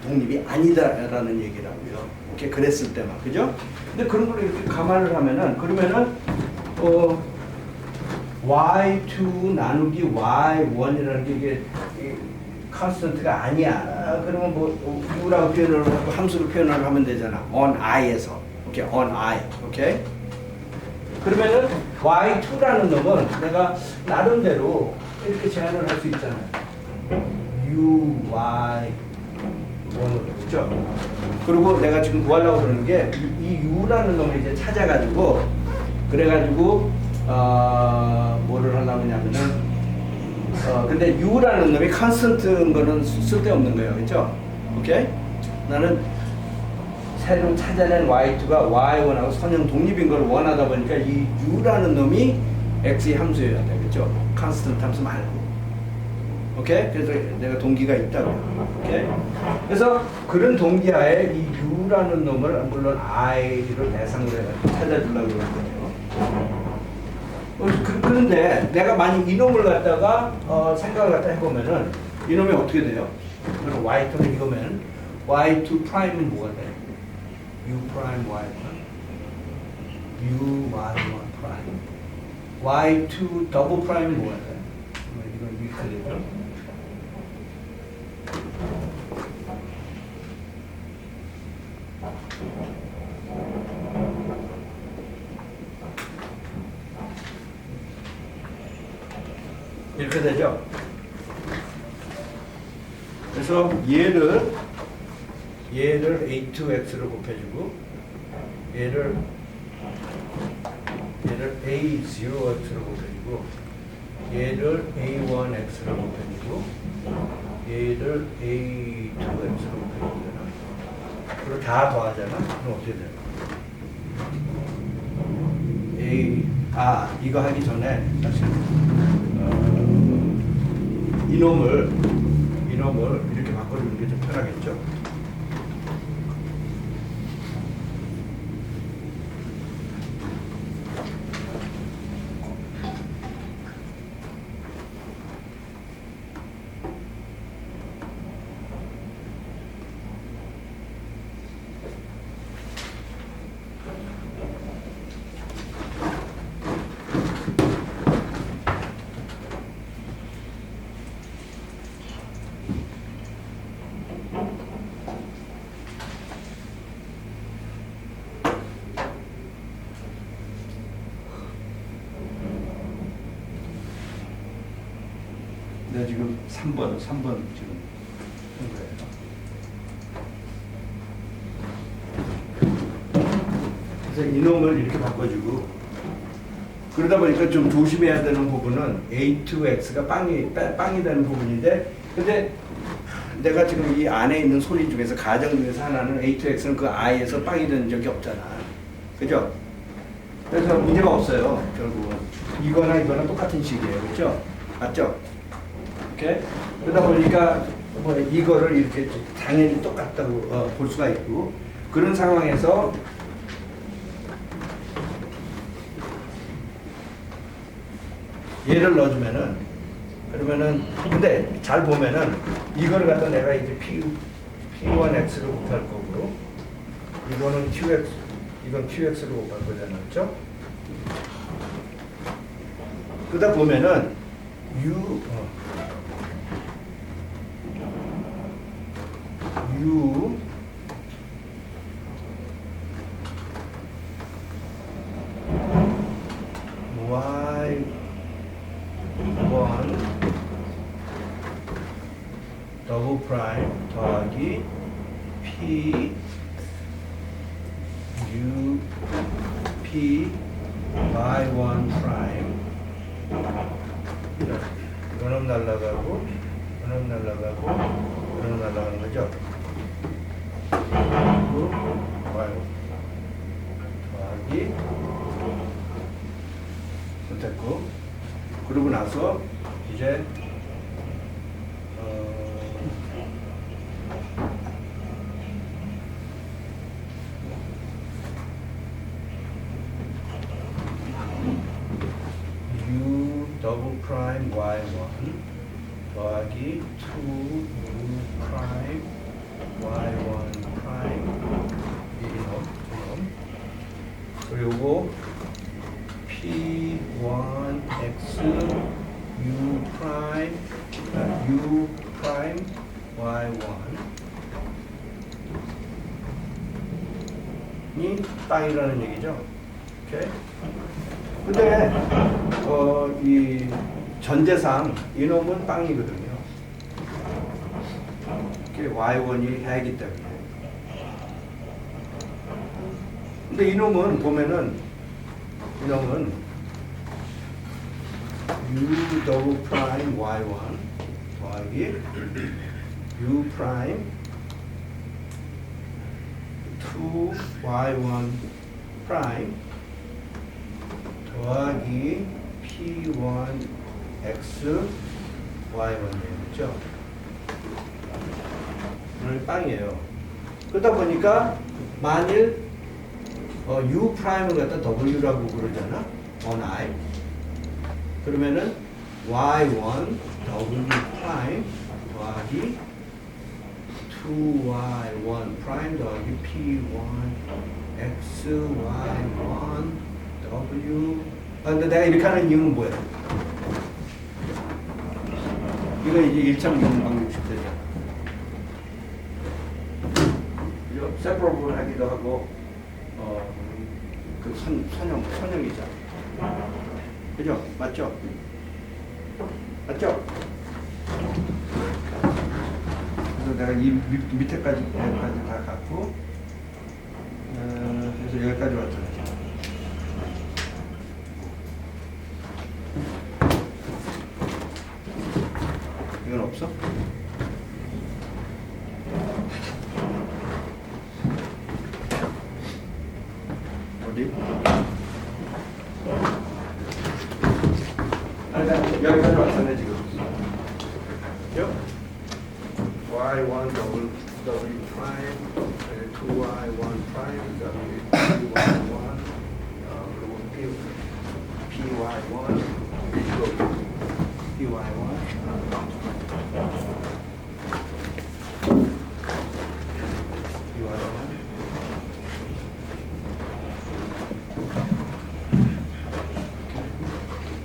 독립이 아니다라는 얘기라고요. 오케이? 그랬을 때만. 그죠? 근데 그런 걸 이렇게 감안을 하면은 그러면은 y2 나누기 y1이라는 게 이게 컨스턴트가 아니야. 그러면 뭐 u라고 표현을 하고 함수로 표현을 하면 되잖아. on i에서. 오케이, on i. 오케이. 그러면은 y2라는 놈은 내가 나름대로 이렇게 제한을 할 수 있잖아요. u, y, 1으로. 그죠? 그리고 내가 지금 구하려고 그러는 게 이 u라는 놈을 이제 찾아가지고 그래가지고 뭐를 하려고 하냐면은 근데 u라는 놈이 컨스턴트인 거는 쓸데없는 거예요. 그렇죠? 오케이? 나는 새로 찾아낸 y2가 y1하고 선형 독립인 걸 원하다 보니까 이 u라는 놈이 x의 함수여야 되겠죠. 컨스턴트 함수 말고. 오케이? 그래서 내가 동기가 있다고요. 오케이? 그래서 그런 동기하에 이 u라는 놈을 물론 i를 대상으로 해가지고 찾아주려고 그런 거예요. 그런데 내가 만약 이놈을 갖다가 생각을 갖다 해보면은 이놈이 어떻게 돼요? 그럼 y2는 이거면 y2 프라임은 뭐가 돼? u 프라임 y1 u y1 프라임 y2 더블 프라임은 뭐가 돼? 이건 이렇게 되죠? 이렇게 되죠? 그래서 얘를 A2X로 곱해주고 얘를 A0X로 곱해주고 얘를 A1X로 곱해주고 얘를 A2X로 곱해주잖아. 그리고 다 더하잖아. 그럼 어떻게 돼요? 이거 하기 전에 사실 이놈을 이렇게 바꿔주는 게 좀 편하겠죠? 내가 지금 3번 지금 한 거예요. 그래서 이놈을 이렇게 바꿔주고 그러다 보니까 좀 조심해야 되는 부분은 A2X가 빵이 되는 부분인데 근데 내가 지금 이 안에 있는 소리 중에서 가정 중에서 하나는 A2X는 그 I에서 빵이 된 적이 없잖아. 그죠? 그래서 문제가 없어요. 결국은 이거나 똑같은 식이에요. 그죠? 맞죠? 오케이? 그러다 보니까 뭐 이거를 이렇게 당연히 똑같다고 볼 수가 있고 그런 상황에서 얘를 넣어주면은 그러면은 근데 잘 보면은 이거를 갖다 내가 이제 P1X로 곱할 거고 이거는 QX 이건 QX로 곱할 거잖아요. 그렇죠? 그러다 보면은 U Y1 더블 프라임 더하기 P U P Y1 프라임 이거는 날라가고 이거는 날라가고 이거는 날라가는 거죠. 그리고 더하기 됐고 그러고 나서 이제 U 더블 프라임 Y1 더하기 2U 프라임 Y1 프라임 이놈 그리고 P1X U 프라임 Y1이 빵이라는 얘기죠. 오케이? 근데 이 전제상 이놈은 빵이거든요. Y1이 해야기 때문에. 근데 이놈은 보면은 이놈은 U 더블 프라임 Y1 더하기 U 프라임 2 2y1 프라임 더하기 p1 x y1이에요. 그렇죠? 오늘 빵이에요. 그러다 보니까 만일 u 프라임을 갖다 w라고 그러잖아. on I. 그러면은 y1 w 프라임 더하기 2y1 프라임 더하기 p1 x y1 w. 근데 내가 이렇게 하는 이유는 뭐야? 이거 이제 1차 방정식 되잖아. 그죠? 세퍼러블 하기도 하고 그 선형이잖아. 그죠? 맞죠? 맞죠? 그래서 내가 이 밑에까지 다 갖고 그래서 여기까지 왔잖아요. 이건 없어? 어디? 여기까지 왔잖아요 지금. 그죠? y1 w 프라임 2y1 프라임 y1 그리고 py1 py1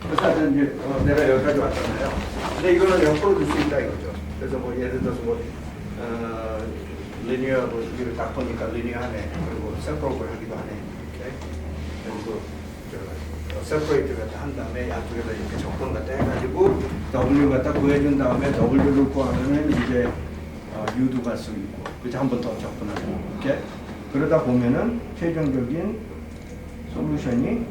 그래서 이제 내가 여기까지 왔잖아요. 근데 이거는 옆으로 줄 수 있다 이거죠. 그래서 뭐 예를 들어서 뭐 리니어로 이걸 딱 보니까 리니어하네. 그리고 세퍼러블 하기도 하네. 이렇게. 그리고 세퍼레이트 갖다 한 다음에 양쪽에다 이렇게 적분 갖다 해가지고 W 갖다 구해준 다음에 W를 구하면은 이제 U도 갈 수 있고, 그래서 한 번 더 적분하고 이렇게. 그러다 보면은 최종적인 솔루션이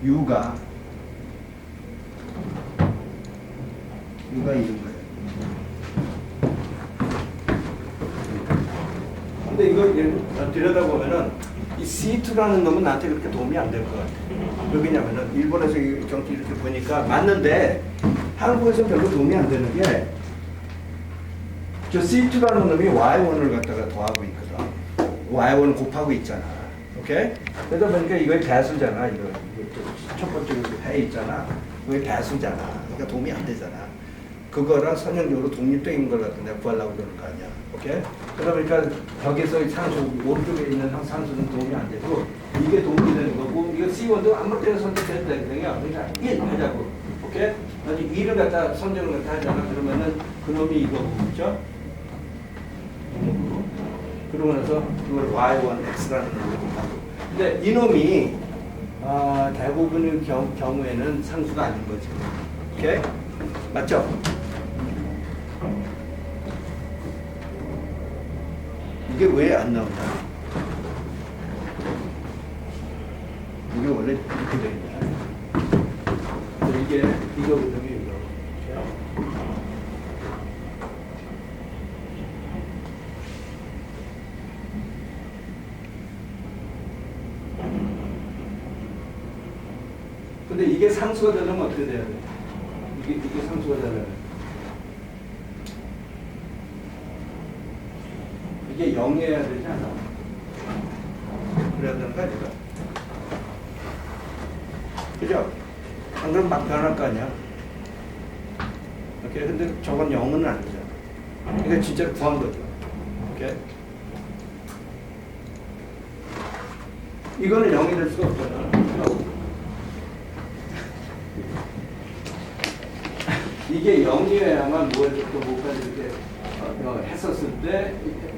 U가 이런 거예요. 근데 이거 들여다보면은 이 C2라는 놈은 나한테 그렇게 도움이 안 될 것 같아. 왜냐면은 일본에서 경기 이렇게 보니까 맞는데 한국에서는 별로 도움이 안 되는 게 저 C2라는 놈이 Y1을 갖다가 더하고 있거든. Y1을 곱하고 있잖아. 오케이? 그러다 보니까 이거의 배수잖아. 이거 첫 번째 배 있잖아. 그게 배수잖아. 그러니까 도움이 안 되잖아. 그거랑 선형적으로 독립된 걸 갖다 내가 구하려고 그러는 거 아니야. 오케이? 그러다 보니까 벽에서 산소, 오른쪽에 있는 산소는 도움이 안 되고, 이게 도움이 되는 거고, 이거 C1도 아무 때나 선택해도 되거든요. 그러니까 1 하자고. 오케이? 나중에 2를 갖다 선정을 갖다 하잖아. 그러면은 그놈이 이거고, 그죠? 그러고 나서 그걸 Y1, X라는 놈으로 곱하고. 근데 이놈이 대부분의 경우에는 상수가 아닌 거지. 오케이? 맞죠? 이게 왜 안 나오냐? 이게 원래 이렇게 돼 있냐? 이게 이거거든요, 이거. 근데 이게 상수가 되려면 어떻게 돼야 돼? 이게 상수가 되려면 이게 0이어야 되지 않아? 그래야 되는 거 아니야? 그죠? 안 그러면 막 변할 거 아니야? 오케이? 근데 저건 0은 아니잖아. 그러니까 진짜로 구한 거죠. 오케이? 이거는 0이 될 수가 없잖아. 이게 0이어야만 뭐까지 이렇게 했었을 때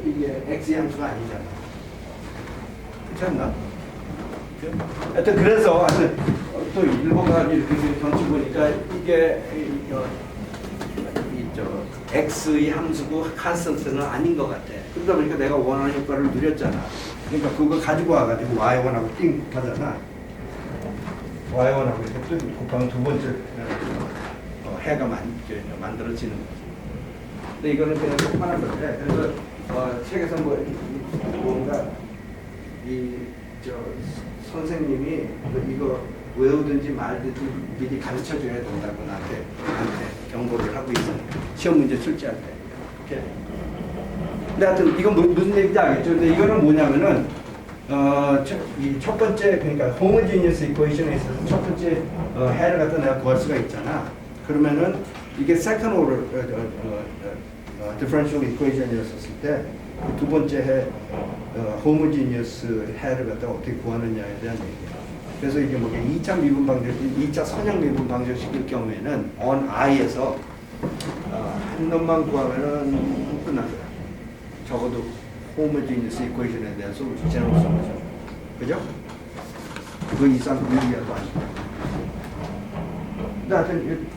이게 x 함수가 아니잖아. 그렇지 않나? 하여튼 그래서 또 일본가 이렇게 경치 보니까 이게 x의 함수고 컨스턴트는 아닌 것 같아. 그러다 보니까 내가 원하는 효과를 누렸잖아. 그러니까 그거 가지고 와가지고 y1하고 띵 하잖아. y1하고 이렇게 또 곱하면 두 번째 해가 만들어지는 거지. 근데 이거는 그냥 똑바른 건데, 그래서 책에서 뭔가 저 선생님이 이거 외우든지 말든지 미리 가르쳐 줘야 된다고 나한테 경고를 하고 있어요. 시험 문제 출제할 때. 이렇게. 근데 하여튼 이건 무슨 얘기인지 알겠죠? 근데 이거는 뭐냐면은 이 첫 번째, 그러니까 homogeneous equation에 있어서 첫 번째 해를 갖다 내가 구할 수가 있잖아. 그러면은 이게 second order differential equation이었을 때 두 번째 해 homogeneous 해를 갖다 어떻게 구하느냐에 대한 얘기야. 그래서 이게 뭐게 2차 미분 방정식, 2차 선형 미분 방정식일 경우에는 on i에서 한 놈만 구하면은 끝났어요. 적어도 homogeneous equation에 대한 솔루션 제너럴 솔루션. 그죠? 그 이상 유리화도 아니고. 근데 하여튼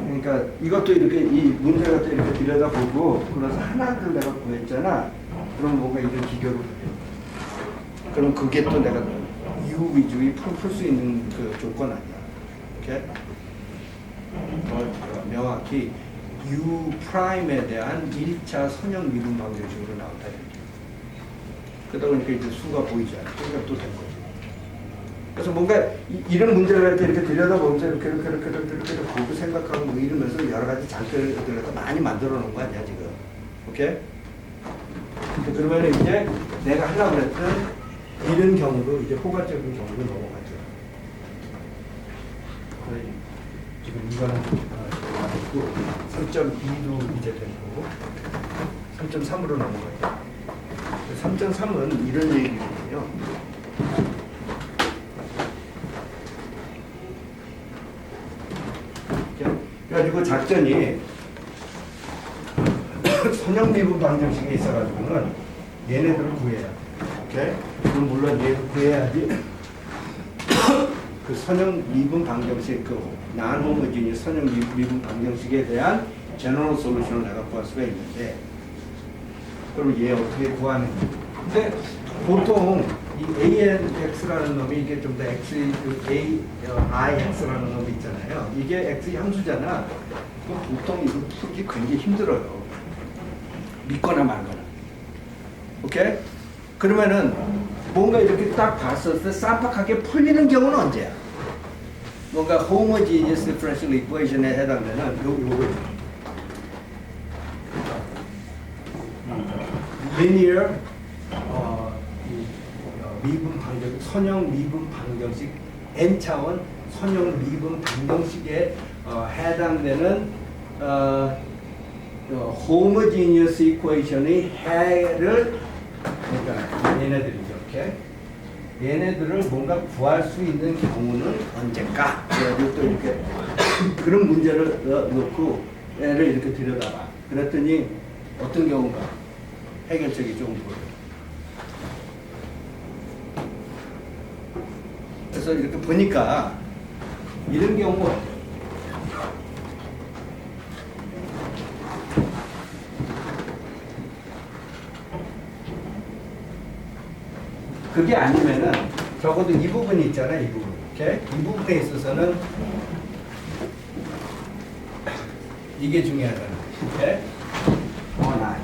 그러니까 이것도 이렇게 이 문제가 또 이렇게 들여다보고 그래서 하나를 내가 구했잖아. 그럼 뭔가 이런 기교를 해요. 그럼 그게 또 내가 U 위주의 풀 수 있는 그 조건 아니야. 오케이? 명확히 U 프라임에 대한 1차 선형 미분 방정식으로 나온다. 그러다 보니까 이제 수가 보이지 않아. 그러니까 또 된 거지. 그래서 뭔가 이런 문제를 할 때 이렇게 들여다보면서 이렇게 보고 생각하고 뭐 이러면서 여러 가지 장치를 많이 만들어 놓은 거 아니야, 지금. 오케이? 그러면 이제 내가 하려고 했던 이런 경우로 이제 포괄적인 경우로 넘어가죠. 지금 이거는 됐고 3.2도 이제 됐고 3.3으로 넘어가요. 3.3은 이런 얘기거든요. 그래가지고 작전이 선형 미분 방정식에 있어가지고는 얘네들을 구해야 돼. 오케이? 그럼 물론 얘를 구해야지 그 선형 미분 방정식, 그 non-homogeneous 선형 미분 방정식에 대한 제너럴 솔루션을 내가 구할 수가 있는데, 그럼 얘 어떻게 구하는지. 근데 보통 이 ANX라는 놈이 이게 좀 더 X, IX라는 놈이 있잖아요. 이게 X 함수잖아. 그럼 보통 이거 풀기 굉장히 힘들어요. 믿거나 말거나. 오케이? 그러면은 뭔가 이렇게 딱 봤을 때 쌈박하게 풀리는 경우는 언제야? 뭔가 homogeneous differential equation에 해당되는 요거 linear 미분 방정식, 선형 미분 방정식, n차원 선형 미분 방정식에 해당되는 homogeneous equation의 해를, 그러니까 얘네들이죠, 이렇게 얘네들을 뭔가 구할 수 있는 경우는 언제까? 그래가지고 또 이렇게 그런 문제를 놓고 얘를 이렇게 들여다봐. 그랬더니 어떤 경우가 해결책이 좀 보여요. 그래서 이렇게 보니까 이런 경우 그게 아니면은 적어도 이 부분이 있잖아요, 이 부분. 오케이? 이 부분에 있어서는 이게 중요하잖아. 오케이? 나.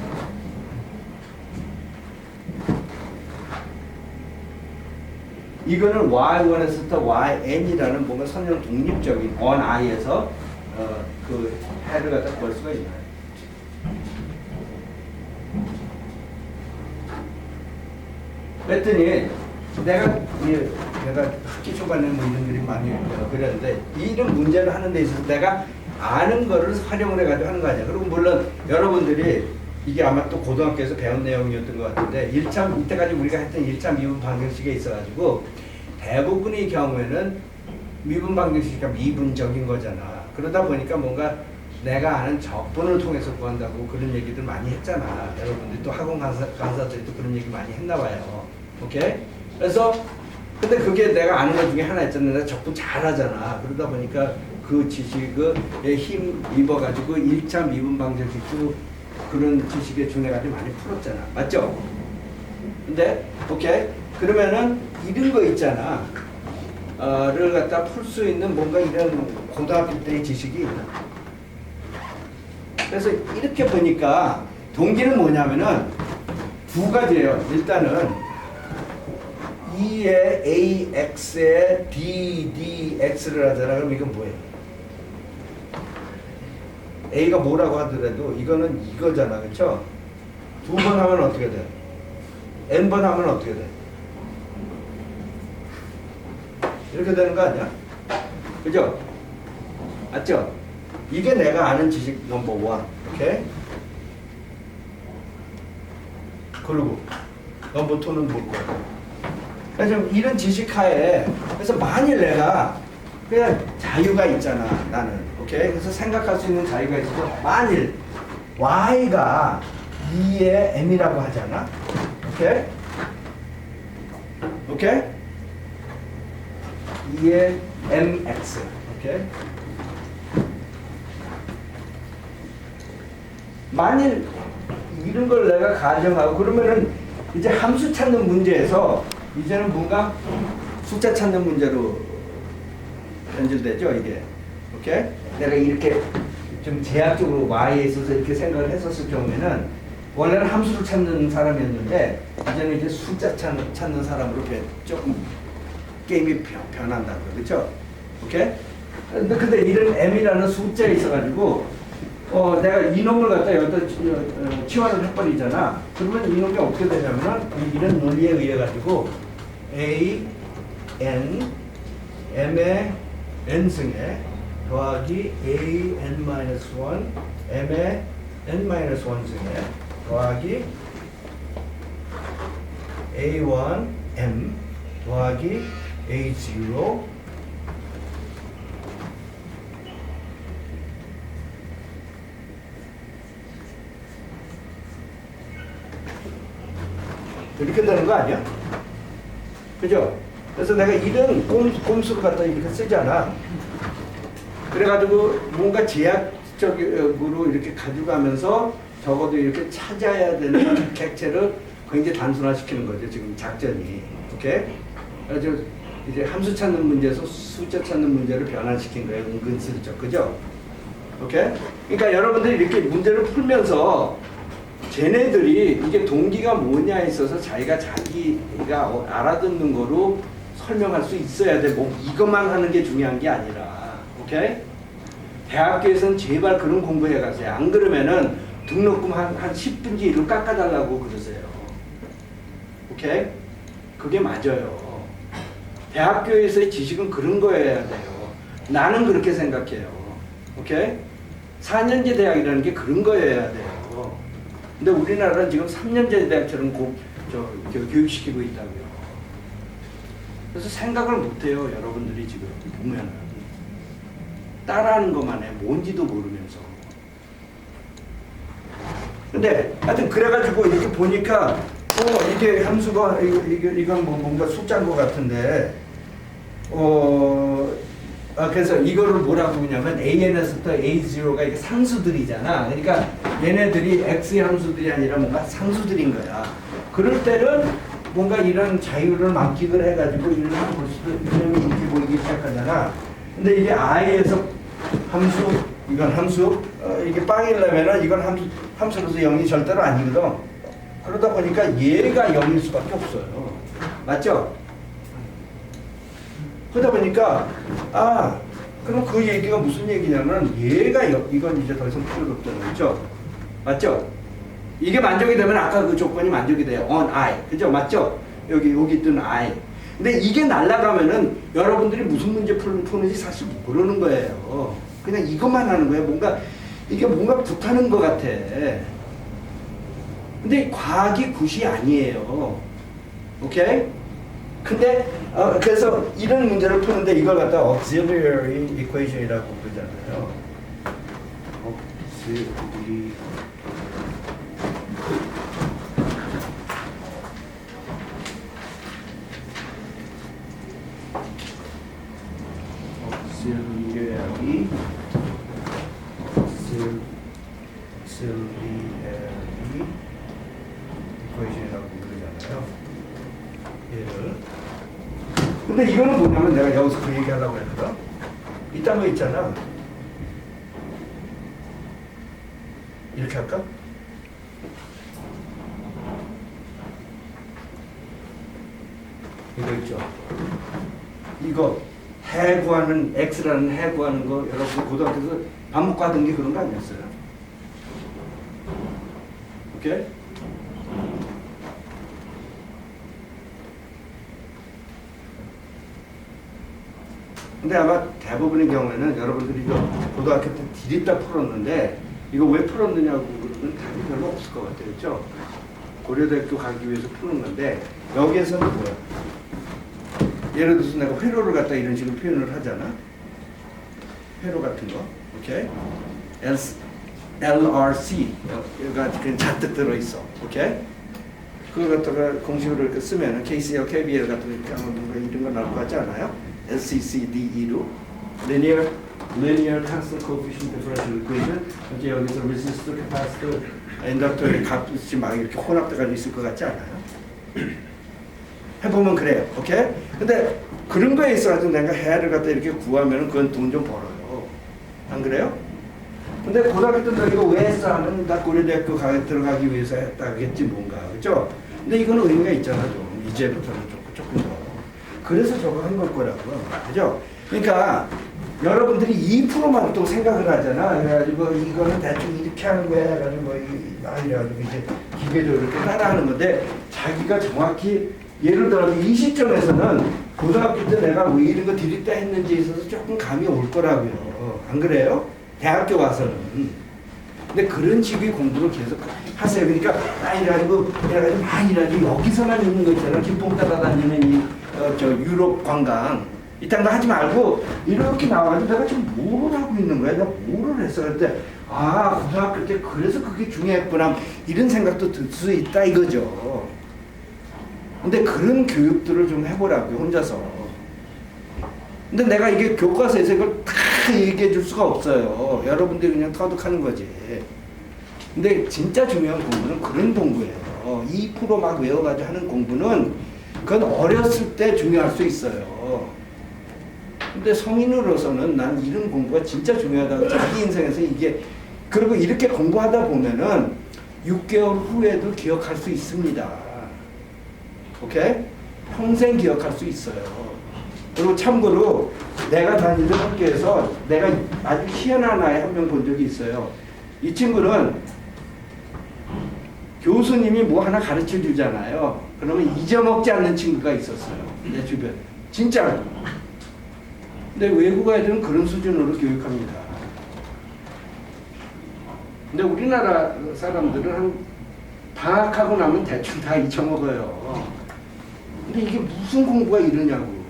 이거는 y1에서부터 yn이라는 뭔가 선형 독립적인 on i에서 그 해를 갖다 볼 수가 있나요? 그랬더니 내가 학기 초반에 뭐 이런 일이 많이 그랬는데 이런 문제를 하는 데 있어서 내가 아는 거를 활용을 해가지고 하는 거 아니야. 그리고 물론 여러분들이 이게 아마 또 고등학교에서 배운 내용이었던 것 같은데 이때까지 우리가 했던 1차 미분 방정식에 있어가지고 대부분의 경우에는 미분 방정식이 미분적인 거잖아. 그러다 보니까 뭔가 내가 아는 적분을 통해서 구한다고 그런 얘기들 많이 했잖아. 여러분들이 또 학원 강사들이 또 그런 얘기 많이 했나 봐요. 오케이? 그래서 근데 그게 내가 아는 것 중에 하나 있잖아. 내가 적분 잘하잖아. 그러다 보니까 그 지식에 힘 입어가지고 1차 미분 방정식도 그런 지식에 준해가지고 많이 풀었잖아. 맞죠? 근데 오케이? 그러면은 이런 거 있잖아. 를 갖다 풀 수 있는 뭔가 이런 고등학교 때의 지식이 있나? 그래서 이렇게 보니까 동기는 뭐냐면은 두 가지예요. 일단은 2의 AX에 DDX를 하잖아. 그럼 이건 뭐예요? A가 뭐라고 하더라도 이거는 이거잖아. 그쵸? 두 번 하면 어떻게 돼? N번 하면 어떻게 돼? 이렇게 되는 거 아니야? 그죠? 맞죠? 이게 내가 아는 지식 넘버 원. 오케이? 그리고 넘버 투는 뭘 거야? 그래서 이런 지식 하에 그래서 만일 내가 그냥 자유가 있잖아. 나는. 오케이? 그래서 생각할 수 있는 자유가 있어서 만일 Y가 2의 M이라고 하잖아. 오케이? 오케이? 2의 MX. 오케이? 만일 이런 걸 내가 가정하고 그러면은 이제 함수 찾는 문제에서 이제는 뭔가 숫자 찾는 문제로 변질되죠, 이게. 오케이? 내가 이렇게 좀 제약적으로 Y에 있어서 이렇게 생각을 했었을 경우에는 원래는 함수를 찾는 사람이었는데 이제는 이제 숫자 찾는 사람으로 조금 게임이 변한다고 그렇죠? 오케이? 근데 이런 M이라는 숫자에 있어가지고 내가 이놈을 갖다 여기다 치환을 해버리잖아. 그러면 이놈이 어떻게 되냐면은 이런 논리에 의해 가지고 A, N, M의 N승에 더하기 A, N-1, M의 N-1승에 더하기 A1, M 더하기 A0 이렇게 되는 거 아니야? 그죠? 그래서 내가 이런 꼼수를 갖다 이렇게 쓰잖아. 그래가지고 뭔가 제약적으로 이렇게 가져가면서 적어도 이렇게 찾아야 되는 객체를 굉장히 단순화시키는 거죠. 지금 작전이. 오케이? 그래서 이제 함수 찾는 문제에서 숫자 찾는 문제를 변환시킨 거예요. 은근슬쩍. 그죠? 오케이? 그러니까 여러분들이 이렇게 문제를 풀면서 쟤네들이 이게 동기가 뭐냐에 있어서 자기가 알아듣는 거로 설명할 수 있어야 돼. 뭐 이것만 하는 게 중요한 게 아니라. 오케이? 대학교에서는 제발 그런 공부해 가세요. 안 그러면은 등록금 한 10분지 1로 깎아달라고 그러세요. 오케이? 그게 맞아요. 대학교에서의 지식은 그런 거여야 돼요. 나는 그렇게 생각해요. 오케이? 4년제 대학이라는 게 그런 거여야 돼요. 근데 우리나라는 지금 3년제 대학처럼 교육시키고 있다고요. 그래서 생각을 못해요. 여러분들이 지금 보면은 따라하는 것만 해. 뭔지도 모르면서. 근데 하여튼 그래가지고 이렇게 보니까 이게 함수가 이건 뭐 뭔가 숫자인 것 같은데 그래서 이거를 뭐라고 부르냐면 AN에서부터 A0가 이게 상수들이잖아. 그러니까 얘네들이 X의 함수들이 아니라 뭔가 상수들인 거야. 그럴 때는 뭔가 이런 자유를 만끽을 해가지고 이런 이름이 이렇게 보이기 시작하잖아. 근데 이게 I에서 함수, 이건 함수, 이게 빵이려면은 이건 함수로서 0이 절대로 아니거든. 그러다 보니까 얘가 0일 수밖에 없어요. 맞죠? 그러다 보니까 그럼 그 얘기가 무슨 얘기냐면 얘가 이건 이제 더 이상 필요가 없다는 거죠. 맞죠? 이게 만족이 되면 아까 그 조건이 만족이 돼요. on I. 그죠? 맞죠? 여기 뜬 I. 근데 이게 날아가면은 여러분들이 무슨 문제 푸는지 사실 모르는 거예요. 그냥 이것만 하는 거예요. 이게 뭔가 붙하는 것 같아. 근데 과학이 굿이 아니에요. 오케이? 근데 그래서 이런 문제를 푸는데 이걸 갖다 auxiliary equation이라고 그러잖아요. auxiliary equation이라고 그러잖아요. 얘를. 근데 이거는 뭐냐면 내가 여기서 그 얘기하려고 했거든. 이딴 거 있잖아. 이렇게 할까? 이거 있죠? 이거 해 구하는 x라는 해 구하는 거 여러분 고등학교에서 반복 받은 게 그런 거 아니었어요? 오케이? 근데 아마 대부분의 경우에는 여러분들이 이거 고등학교 때 디립다 풀었는데 이거 왜 풀었느냐고 그러면 답이 별로 없을 것 같아요. 그렇죠? 고려대학교 가기 위해서 푸는 건데 여기에서는 뭐야? 예를 들어서 내가 회로를 갖다 이런 식으로 표현을 하잖아. 회로 같은 거. 오케이? LRC가 그냥 잔뜩 들어있어. 오케이? 그걸 갖다가 공식으로 이렇게 쓰면 KCL, KBL 같은 거 이렇게 하면 뭔가 이런 거 나올 것 같지 않아요? LCCDE로 Linear Constant Coefficient Differential Equation. 이제 여기서 Resistor, Capacitor, Inductor의 값이 막 이렇게 혼합돼가지고 있을 것 같지 않아요? 해보면 그래요. 오케이? 근데 그런 거에 있어가지고 내가 해를 갖다 이렇게 구하면 그건 돈 좀 벌어요. 안 그래요? 근데 고등학교 때 너 이거 왜 했어? 하면 나 고려대학교 들어가기 위해서 했다겠지 뭔가. 그죠? 근데 이거는 의미가 있잖아 좀. 이제부터는 조금 더. 그래서 저거 한 걸 거라고. 그죠? 그러니까 여러분들이 2%만 또 생각을 하잖아. 그래가지고 이거는 대충 이렇게 하는 거야. 해가지고 뭐 이래가지고 이제 기계적으로 이렇게 따라하는 건데 자기가 정확히 예를 들어서 이 시점에서는 고등학교 때 내가 왜 이런 거 디립다 했는지에 있어서 조금 감이 올 거라고요. 안 그래요? 대학교 와서는. 근데 그런 식의 공부를 계속 하세요. 그러니까 이래가지고 막 이래가지고 여기서만 있는 거 있잖아. 김포 따라다니는 저 유럽 관광 이딴 거 하지 말고 이렇게 나와가지고 내가 지금 뭐를 하고 있는 거야? 내가 뭐를 했어? 그때 고등학교 때 그래서 그게 중요했구나 이런 생각도 들 수 있다 이거죠. 근데 그런 교육들을 좀 해보라고요, 혼자서. 근데 내가 이게 교과서에서 이걸 다 얘기해 줄 수가 없어요. 여러분들이 그냥 터득하는 거지. 근데 진짜 중요한 공부는 그런 공부예요. 2% 막 외워가지고 하는 공부는 그건 어렸을 때 중요할 수 있어요. 근데 성인으로서는 난 이런 공부가 진짜 중요하다고 자기 인생에서 이게 그리고 이렇게 공부하다 보면은 6개월 후에도 기억할 수 있습니다. 오케이? 평생 기억할 수 있어요. 그리고 참고로 내가 다니던 학교에서 내가 아주 희한한 아이 한 명 본 적이 있어요. 이 친구는 교수님이 뭐 하나 가르쳐 주잖아요. 그러면 잊어먹지 않는 친구가 있었어요. 내 주변에. 진짜로. 근데 외국 아이들은 그런 수준으로 교육합니다. 근데 우리나라 사람들은 한 방학하고 나면 대충 다 잊어먹어요. 근데 이게 무슨 공부가 이러냐고.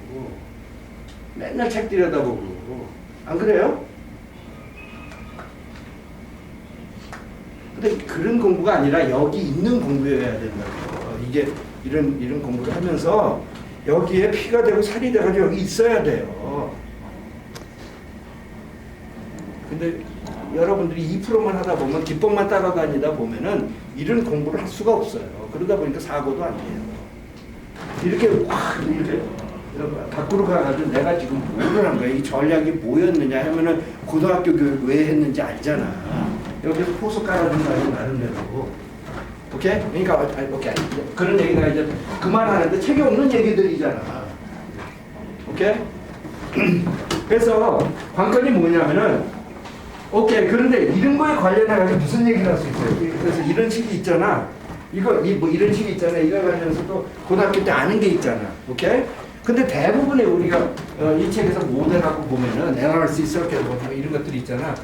맨날 책 들여다보고. 안 그래요? 근데 그런 공부가 아니라 여기 있는 공부여야 된다고. 이게 이런 공부를 하면서 여기에 피가 되고 살이 돼가지고 여기 있어야 돼요. 근데 여러분들이 2%만 하다 보면 기법만 따라다니다 보면은 이런 공부를 할 수가 없어요. 그러다 보니까 사고도 안 돼요. 이렇게 확 이렇게 밖으로 가가지고 내가 지금 뭐를 한 거야? 이 전략이 뭐였느냐 하면은 고등학교 교육 왜 했는지 알잖아. 여기서 포수 깔아준 거 아니고 나름대로. 오케이? 그러니까 오케이. 그런 얘기가 이제 그만하는데 책에 없는 얘기들이잖아. 오케이? 그래서 관건이 뭐냐면은 오케이. 그런데 이런 거에 관련해가지고 무슨 얘기를 할 수 있어요? 그래서 이런 식이 있잖아. 뭐 이런 식이 있잖아. 이거 관련해서도 고등학교 때 아는 게 있잖아. 오케이? 근데 대부분의 우리가 이 책에서 모델하고 보면은 LRC 서킷 뭐 이런 것들이 있잖아.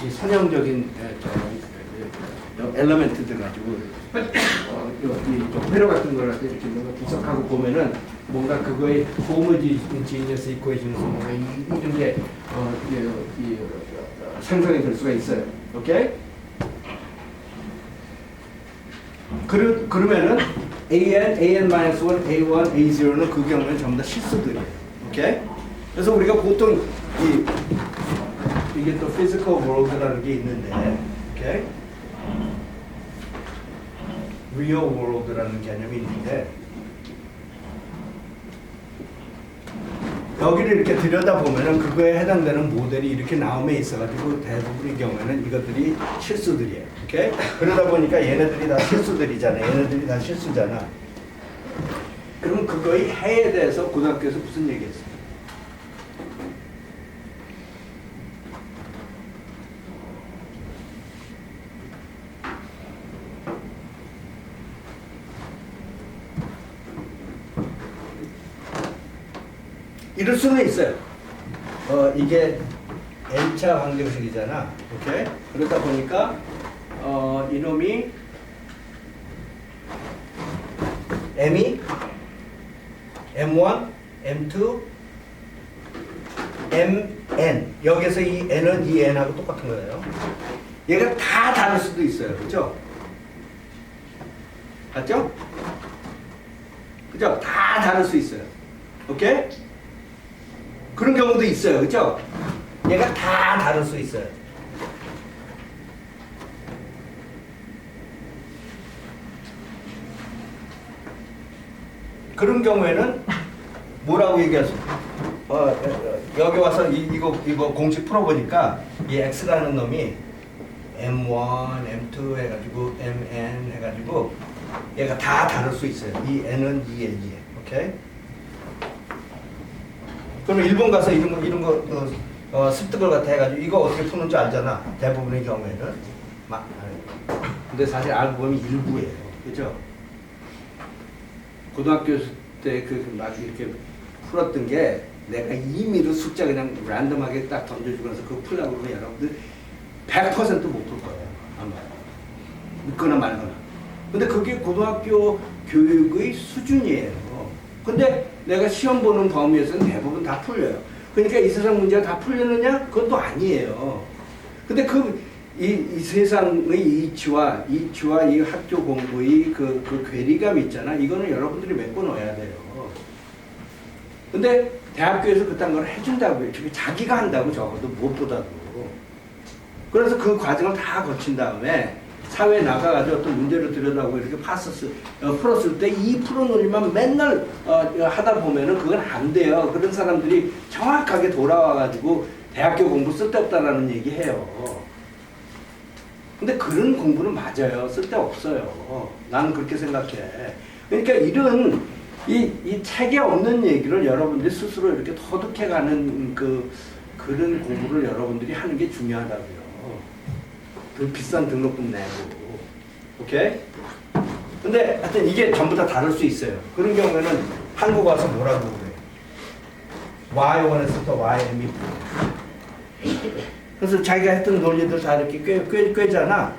이 선형적인 엘리멘트들 가지고 이 회로 같은 걸 이렇게 뭔가 분석하고 보면은 뭔가 그거의 호모지니어스 이퀘이션에서 뭔가 이런 게 생성이 될 수가 있어요. 오케이? 그러면은 AN-1, A1, A0는 그 경우에는 전부 다 실수들이에요. 오케이? 그래서 우리가 보통 이게 또 physical world라는 게 있는데, 오케이? real world라는 개념이 있는데, 여기를 이렇게 들여다보면은 그거에 해당되는 모델이 이렇게 나옴에 있어가지고 대부분의 경우에는 이것들이 실수들이에요. 오케이? 그러다 보니까 얘네들이 다 실수들이잖아. 얘네들이 다 실수잖아. 그럼 그거의 해에 대해서 고등학교에서 무슨 얘기했어요? 이럴 수는 있어요. 이게 N차 방정식이잖아. 오케이? 그러다 보니까 이놈이 M이 M1, M2, MN. 여기서 이 N은 이 N하고 똑같은 거예요. 얘가 다 다를 수도 있어요. 그죠? 맞죠? 그죠? 다 다를 수 있어요. 오케이? 그런 경우도 있어요. 그죠? 얘가 다 다를 수 있어요. 그런 경우에는 뭐라고 얘기하세요? 여기 와서 이거 공식 풀어보니까 이 X라는 놈이 M1, M2 해가지고 MN 해가지고 얘가 다 다를 수 있어요. 이 N은 이 N이에요. 오케이? 그럼 일본 가서 이런 거 습득을 갖다 해가지고 이거 어떻게 푸는 줄 알잖아. 대부분의 경우에는. 근데 사실 알고 보면 일부예요. 그죠? 고등학교 때 막 이렇게 풀었던 게 내가 임의로 숫자 그냥 랜덤하게 딱 던져주면서 그거 풀려고 그러면 여러분들 100% 못 풀 거예요. 아마. 믿거나 말거나. 근데 그게 고등학교 교육의 수준이에요. 근데 내가 시험 보는 범위에서는 대부분 다 풀려요. 그러니까 이 세상 문제가 다 풀리느냐? 그건 또 아니에요. 근데 이 세상의 이치와 이 학교 공부의 그 괴리감 있잖아. 이거는 여러분들이 메꿔 넣어야 돼요. 근데 대학교에서 그딴 걸 해준다고요. 자기가 한다고 적어도 무엇보다도. 그래서 그 과정을 다 거친 다음에 사회에 나가가지고 어떤 문제를 들여다보고 이렇게 풀었을 때 이 풀어 논리만 맨날 하다 보면은 그건 안 돼요. 그런 사람들이 정확하게 돌아와가지고 대학교 공부 쓸데없다라는 얘기 해요. 근데 그런 공부는 맞아요. 쓸데없어요. 나는 그렇게 생각해. 그러니까 이런 이 책에 없는 얘기를 여러분들이 스스로 이렇게 터득해가는 그런 공부를 여러분들이 하는 게 중요하다고요. 그 비싼 등록금 내고. 오케이? 근데 하여튼 이게 전부 다 다를 수 있어요. 그런 경우에는 한국 와서 뭐라고 그래? Y1에서 또 YM이 그래서 자기가 했던 논리들 다 이렇게 꿰잖아.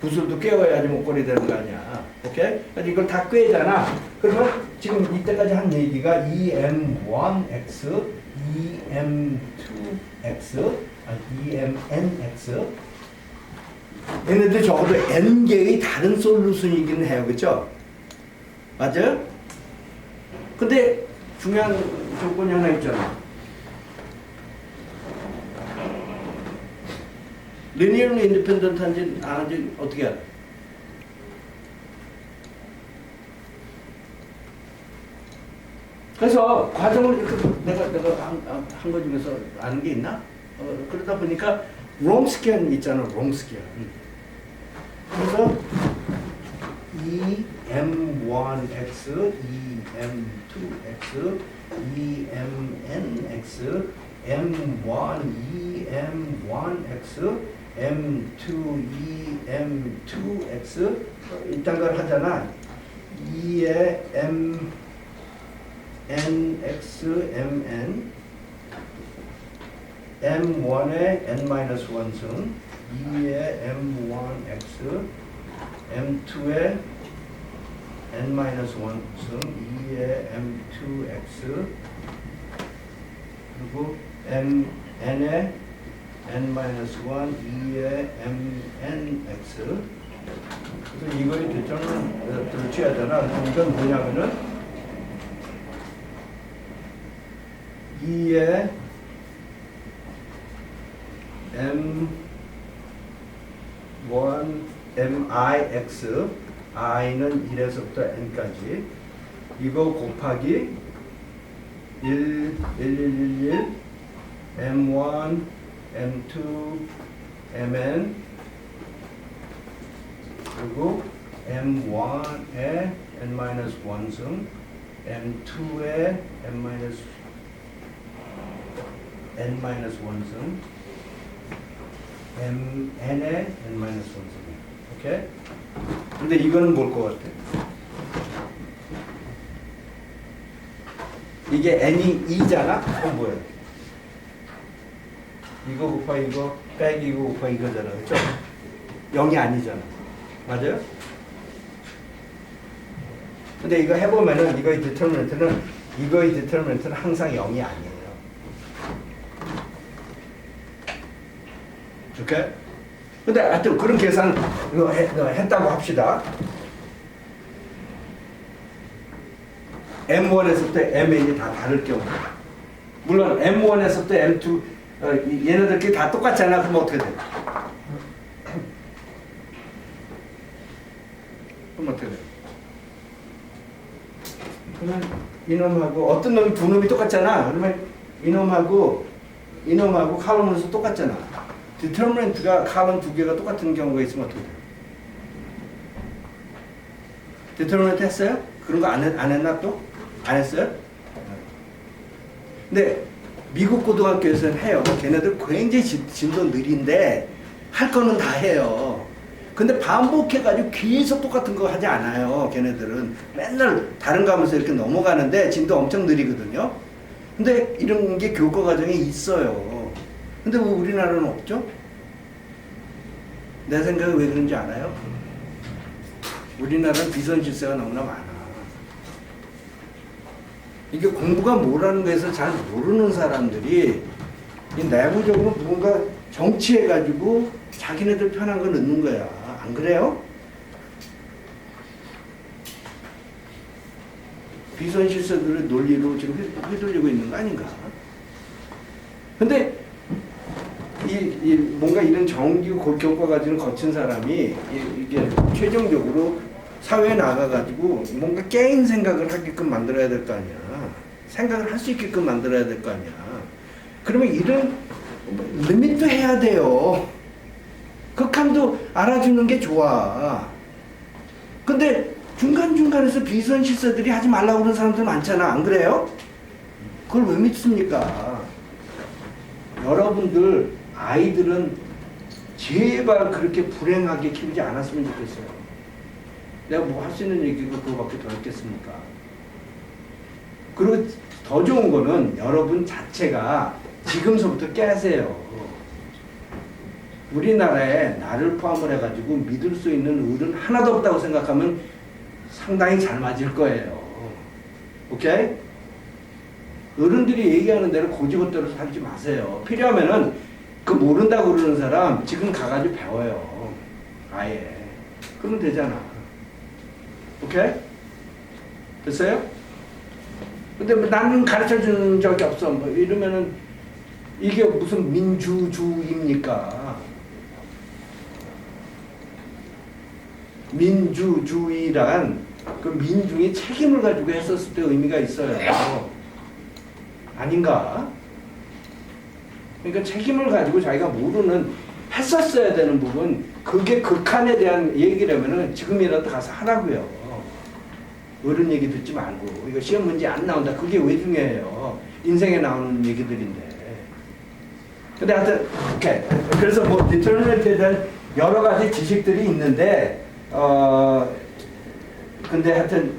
구슬도 꿰어야지 목걸이 되는 거 아니야. 오케이? 그래서 이걸 다 꿰잖아. 그러면 지금 이때까지 한 얘기가 EM1X, EM2X, EMNX. 얘네들 적어도 N개의 다른 솔루션이긴 해요. 그쵸? 맞아요? 근데 중요한 조건이 하나 있잖아. 리니어리 인디펜던트한지 안 한지 어떻게 알아? 그래서 과정을 이렇게 내가 한 거 중에서 아는 게 있나? 그러다 보니까 롱스키안 있잖아. 롱스키안. 그래서 EM1X, EM2X, EMNX, M1, EM1X, M2, EM2X 이딴 걸 하잖아. 2에 MNX, MN M1에 N-1승 2에 M1X M2에 N-1승 2에 M2X 그리고 N에 N-1 2에 MNX 그래서 이거의 대점을 취하잖아. 이건 뭐냐면은 2에 M1 MIX I는 1에서부터 N까지 이거 곱하기 1111 M1 M2 MN 그리고 M1에 n-1승 M2에 n-1승 MN에 n-1승 오케이? 근데 이거는 뭘 것 같아? 이게 n이 2잖아? 그럼 뭐야? 이거 곱하기 이거 빼기 이거 곱하기 이거잖아 그렇죠? 0이 아니잖아 맞아요? 근데 이거 해보면은 이거의 디터미넌트는 항상 0이 아니에요 오케이? 근데 하여튼 그런 계산 했다고 합시다 M1에서부터 MN이 다 다를 경우 물론 M1에서부터 M2 얘네들끼리 다 똑같잖아 그럼 어떻게 돼? 그럼 어떻게 돼? 그러면 이놈하고 어떤 놈이 두 놈이 똑같잖아 그러면 이놈하고 칼럼은 수 똑같잖아 디터미넌트가 칼럼 두 개가 똑같은 경우가 있으면 어떻게 돼? 디터미넌트 했어요? 그런 거 안 했나 또? 안 했어요? 근데 미국 고등학교에서는 해요. 걔네들 굉장히 진도 느린데 할 거는 다 해요. 근데 반복해가지고 계속 똑같은 거 하지 않아요. 걔네들은 맨날 다른 거 하면서 이렇게 넘어가는데 진도 엄청 느리거든요. 근데 이런 게 교과 과정에 있어요. 근데 왜 우리나라는 없죠? 내 생각에 왜 그런지 알아요? 우리나라는 비선실세가 너무나 많아. 이게 공부가 뭐라는 거에서 잘 모르는 사람들이 이 내부적으로 뭔가 정치해가지고 자기네들 편한 거 넣는 거야. 안 그래요? 비선실세들의 논리로 지금 휘둘리고 있는 거 아닌가? 근데 뭔가 이런 정규 교과 과정을 거친 사람이 이게 최종적으로 사회에 나가가지고 뭔가 게임 생각을 하게끔 만들어야 될 거 아니야. 생각을 할 수 있게끔 만들어야 될 거 아니야. 그러면 이런 리밋도 해야 돼요. 극한도 알아주는 게 좋아. 근데 중간중간에서 비선실세들이 하지 말라고 그러는 사람들 많잖아. 안 그래요? 그걸 왜 믿습니까? 여러분들 아이들은 제발 그렇게 불행하게 키우지 않았으면 좋겠어요. 내가 뭐 할 수 있는 얘기가 그거밖에 더 있겠습니까? 그리고 더 좋은 거는 여러분 자체가 지금서부터 깨세요. 우리나라에 나를 포함을 해가지고 믿을 수 있는 어른 하나도 없다고 생각하면 상당히 잘 맞을 거예요. 오케이? 어른들이 얘기하는 대로 고지것대로 살지 마세요. 필요하면은 그 모른다고 그러는 사람 지금 가가지고 배워요. 아예. 그러면 되잖아. 오케이? 됐어요? 근데 뭐 나는 가르쳐 준 적이 없어. 뭐 이러면은 이게 무슨 민주주의입니까? 민주주의란 그 민중이 책임을 가지고 했었을 때 의미가 있어요. 아닌가? 그러니까 책임을 가지고 자기가 모르는 했었어야 되는 부분 그게 극한에 대한 얘기라면은 지금이라도 가서 하라고요. 어른 얘기 듣지 말고 이거 시험 문제 안 나온다. 그게 왜 중요해요? 인생에 나오는 얘기들인데. 근데 하여튼 오케이. 그래서 뭐 디터미넌트에 대한 여러 가지 지식들이 있는데 근데 하여튼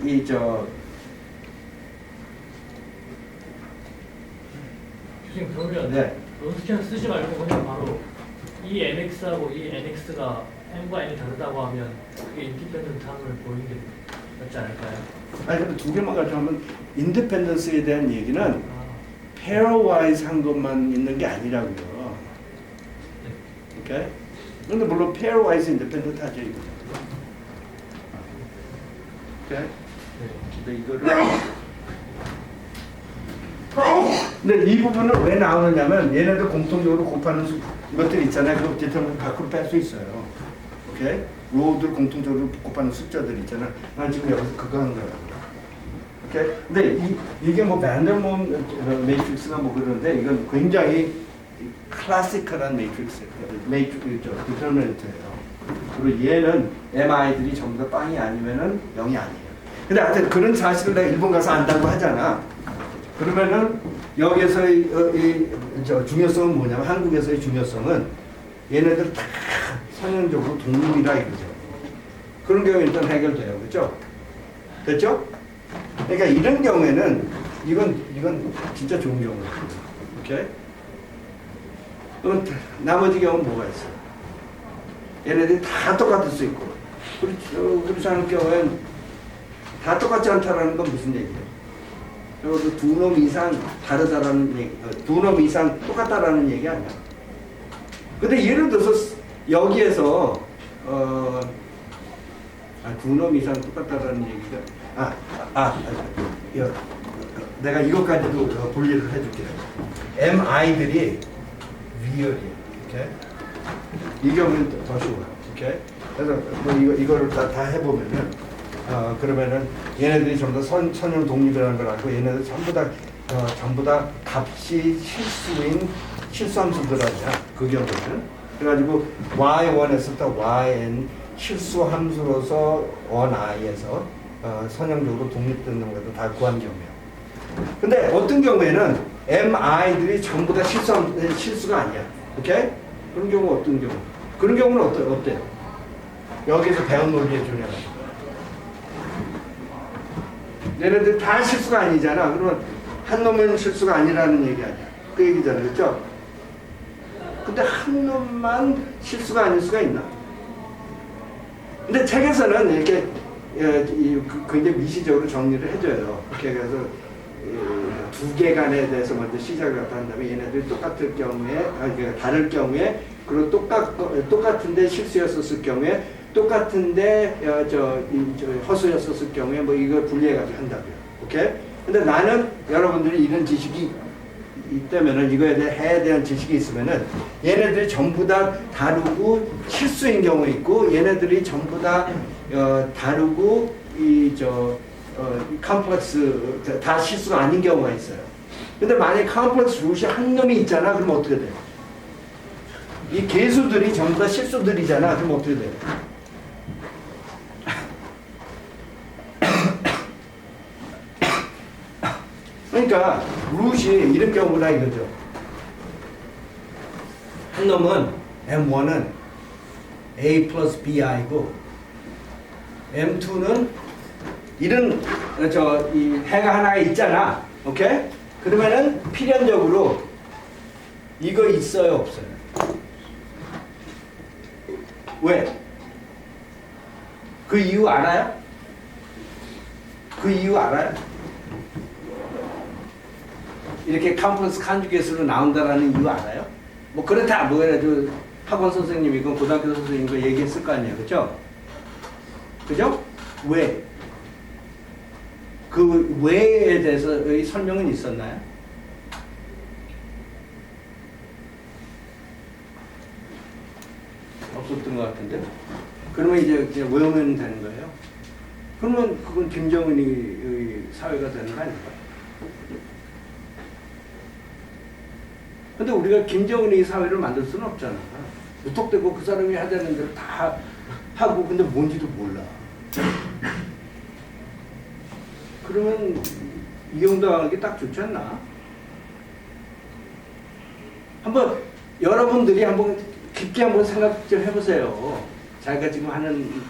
교수님 그러면 네. 론스캔 쓰지 말고 그냥 바로 이 NX하고 이 NX가 M과 N이 다르다고 하면 그게 인디펜던트함을 보이는 게 맞지 않을까요? 아니 근데 두 개만 가져가면 인디펜던스에 대한 얘기는 페어와이즈 한 것만 있는 게 아니라고요. 오케이? 근데 물론 페어와이즈 인디펜던트 하죠 이거. 오케이? 근데 이거를 근데 이 부분은 왜 나오느냐면 얘네들 공통적으로 곱하는 것들 있잖아요. 그거 디터미넌트 밖으로 뺄 수 있어요. 오케이? 로우들 공통적으로 곱하는 숫자들 있잖아. 난 지금 여기서 그거 하는 거야. 오케이? 근데 이게 뭐 밴더몬 매트릭스나 뭐 그런데 이건 굉장히 클래시컬한 매트릭스예요. 디터미넌트예요. 그리고 얘는 MI들이 전부 다 빵이 아니면은 0이 아니에요. 근데 하여튼 그런 사실을 내가 일본 가서 안다고 하잖아. 그러면은 여기서의 저 중요성은 뭐냐면 한국에서의 중요성은 얘네들 다 선형적으로 동물이라 이거죠. 그런 경우 일단 해결돼요. 그렇죠? 됐죠? 그러니까 이런 경우에는 이건 진짜 좋은 경우예요. 오케이? 그럼 나머지 경우는 뭐가 있어요? 얘네들이 다 똑같을 수 있고 그렇지 않을 경우엔 다 똑같지 않다라는 건 무슨 얘기예요? 그리고 두 놈 이상 다르다라는 얘기, 두 놈 이상 똑같다라는 얘기 아니야. 근데 예를 들어서 여기에서 두 놈 이상 똑같다라는 얘기가 내가 이것까지도 분리를 해줄게요. MI들이 리얼이에요. 오케이? 이 경우는 더 쉬워요. 오케이? 그래서 뭐 이거를 다 해보면은 그러면은 얘네들이 전부 다 선형 독립이라는 걸 알고 얘네들 전부 다 값이 실수함수들 아니야. 그 경우는. 그래가지고 y1에서부터 yn 실수함수로서 원 i에서 선형적으로 독립되는 것도 다 구한 경우예요. 근데 어떤 경우에는 mi들이 전부 다 실수가 아니야. 오케이? 그런 경우 어떤 경우? 그런 경우는 어때요? 여기서 배운 논리에 준해가지고. 얘네들 다 실수가 아니잖아. 그러면 한 놈은 실수가 아니라는 얘기 아니야. 그 얘기잖아. 그렇죠? 근데 한 놈만 실수가 아닐 수가 있나? 근데 책에서는 이렇게 굉장히 미시적으로 정리를 해줘요. 그렇게 해서 두 개간에 대해서 먼저 시작을 한 다음에 얘네들이 똑같을 경우에, 다를 경우에, 그리고 똑같은데 실수였었을 경우에, 똑같은데 허수였었을 경우에 뭐 이걸 분리해가지고 한다고요. 오케이? 근데 나는 여러분들이 이런 지식이 있다면은 이거에 대한 지식이 있으면은 얘네들이 전부 다 다르고 실수인 경우 있고 얘네들이 전부 다 다르고 컴플렉스 다 실수가 아닌 경우가 있어요. 근데 만약에 컴플렉스 루트이 한 놈이 있잖아. 그럼 어떻게 돼요? 이 개수들이 전부 다 실수들이잖아. 그럼 어떻게 돼요? 그러니까 루트이 이런 경우라 이거죠. 한 놈은 M1은 A 플러스 BI고 M2는 이런 이 해가 하나 있잖아. 오케이? 그러면은 필연적으로 이거 있어요, 없어요? 왜? 그 이유 알아요? 그 이유 알아요? 이렇게 컴플렉스 컨주게이트로 나온다라는 이유 알아요? 뭐 그렇다 뭐래도 학원 선생님이고 고등학교 선생님이고 얘기했을 거 아니에요, 그렇죠? 그죠? 왜? 그 왜에 대해서의 설명은 있었나요? 없었던 것 같은데. 그러면 이제 외우면 되는 거예요. 그러면 그건 김정은의 사회가 되는 거 아닐까요? 근데 우리가 김정은의 사회를 만들 수는 없잖아. 무턱대고 그 사람이 하자는 대로 다 하고 근데 뭔지도 몰라. 그러면 이용당하는 게 딱 좋지 않나? 한번 여러분들이 한번 깊게 한번 생각 좀 해보세요. 자기가 지금 하는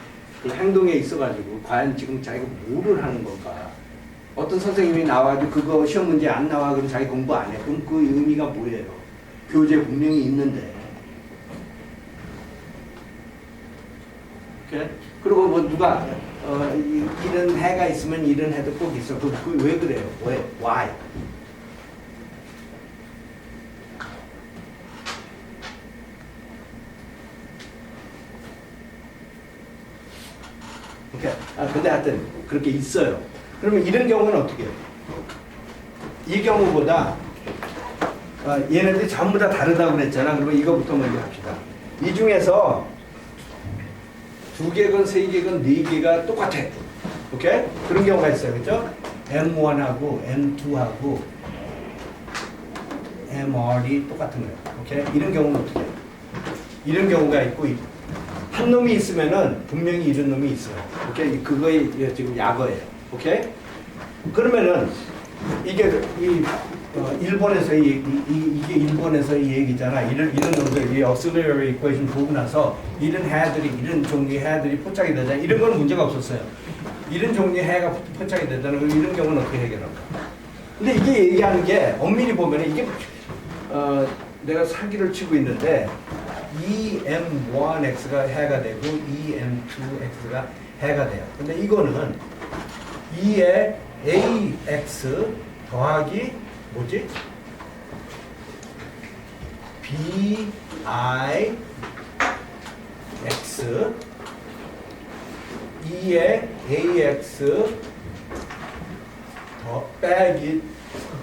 그 행동에 있어가지고 과연 지금 자기가 뭐를 하는 건가? 어떤 선생님이 나와도 그거 시험 문제 안 나와 그럼 자기 공부 안 해. 그럼 그 의미가 뭐예요? 교재 분명히 있는데. 오케이? 그리고 뭐 누가 이런 해가 있으면 이런 해도 꼭 있어. 왜 그래요? 왜? Why? 오케이. 근데 하여튼 그렇게 있어요. 그러면 이런 경우는 어떻게 해요? 이 경우보다 얘네들이 전부 다 다르다고 그랬잖아. 그러면 이거부터 먼저 합시다. 이 중에서 2개건 3개건 4개가 똑같아. 오케이? 그런 경우가 있어요. 그렇죠? M1하고 M2하고 MR이 똑같은 거예요. 오케이? 이런 경우는 어떻게 해요? 이런 경우가 있고 한 놈이 있으면은 분명히 이런 놈이 있어요. 오케이? 그거의 지금 약어예요. 오케이? 그러면은 이게 일본에서 이게 일본에서 이 얘기잖아. 이런 놈들 이 auxiliary equation 보고 나서 이런 종류의 해들이 포착이 되잖아. 이런 건 문제가 없었어요. 이런 종류의 해가 포착이 되잖아. 그럼 이런 경우는 어떻게 해결할까? 근데 이게 얘기하는 게 엄밀히 보면은 이게 내가 사기를 치고 있는데 EM1X가 해가 되고 EM2X가 해가 돼요. 근데 이거는 2의 AX 더하기 뭐지? BIX 2의 AX 더 빼기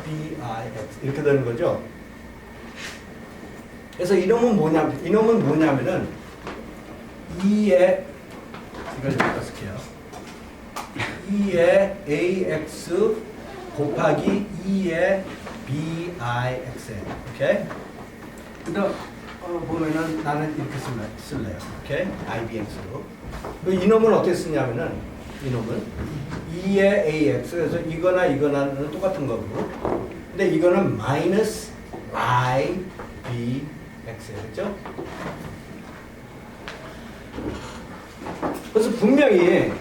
BIX 이렇게 되는 거죠. 그래서 이놈은 뭐냐면은 2의 이걸 좀 바꿔쓸게요. 2의 AX 곱하기 2의 BIX예요. 오케이? 그다음 보면은 나는 이렇게 쓸래요. 오케이? IBX로. 이놈은 어떻게 쓰냐면은 이놈은 2의 AX 그래서 이거나는 똑같은 거고. 근데 이거는 마이너스 IBX예요. 그렇죠? 그래서 분명히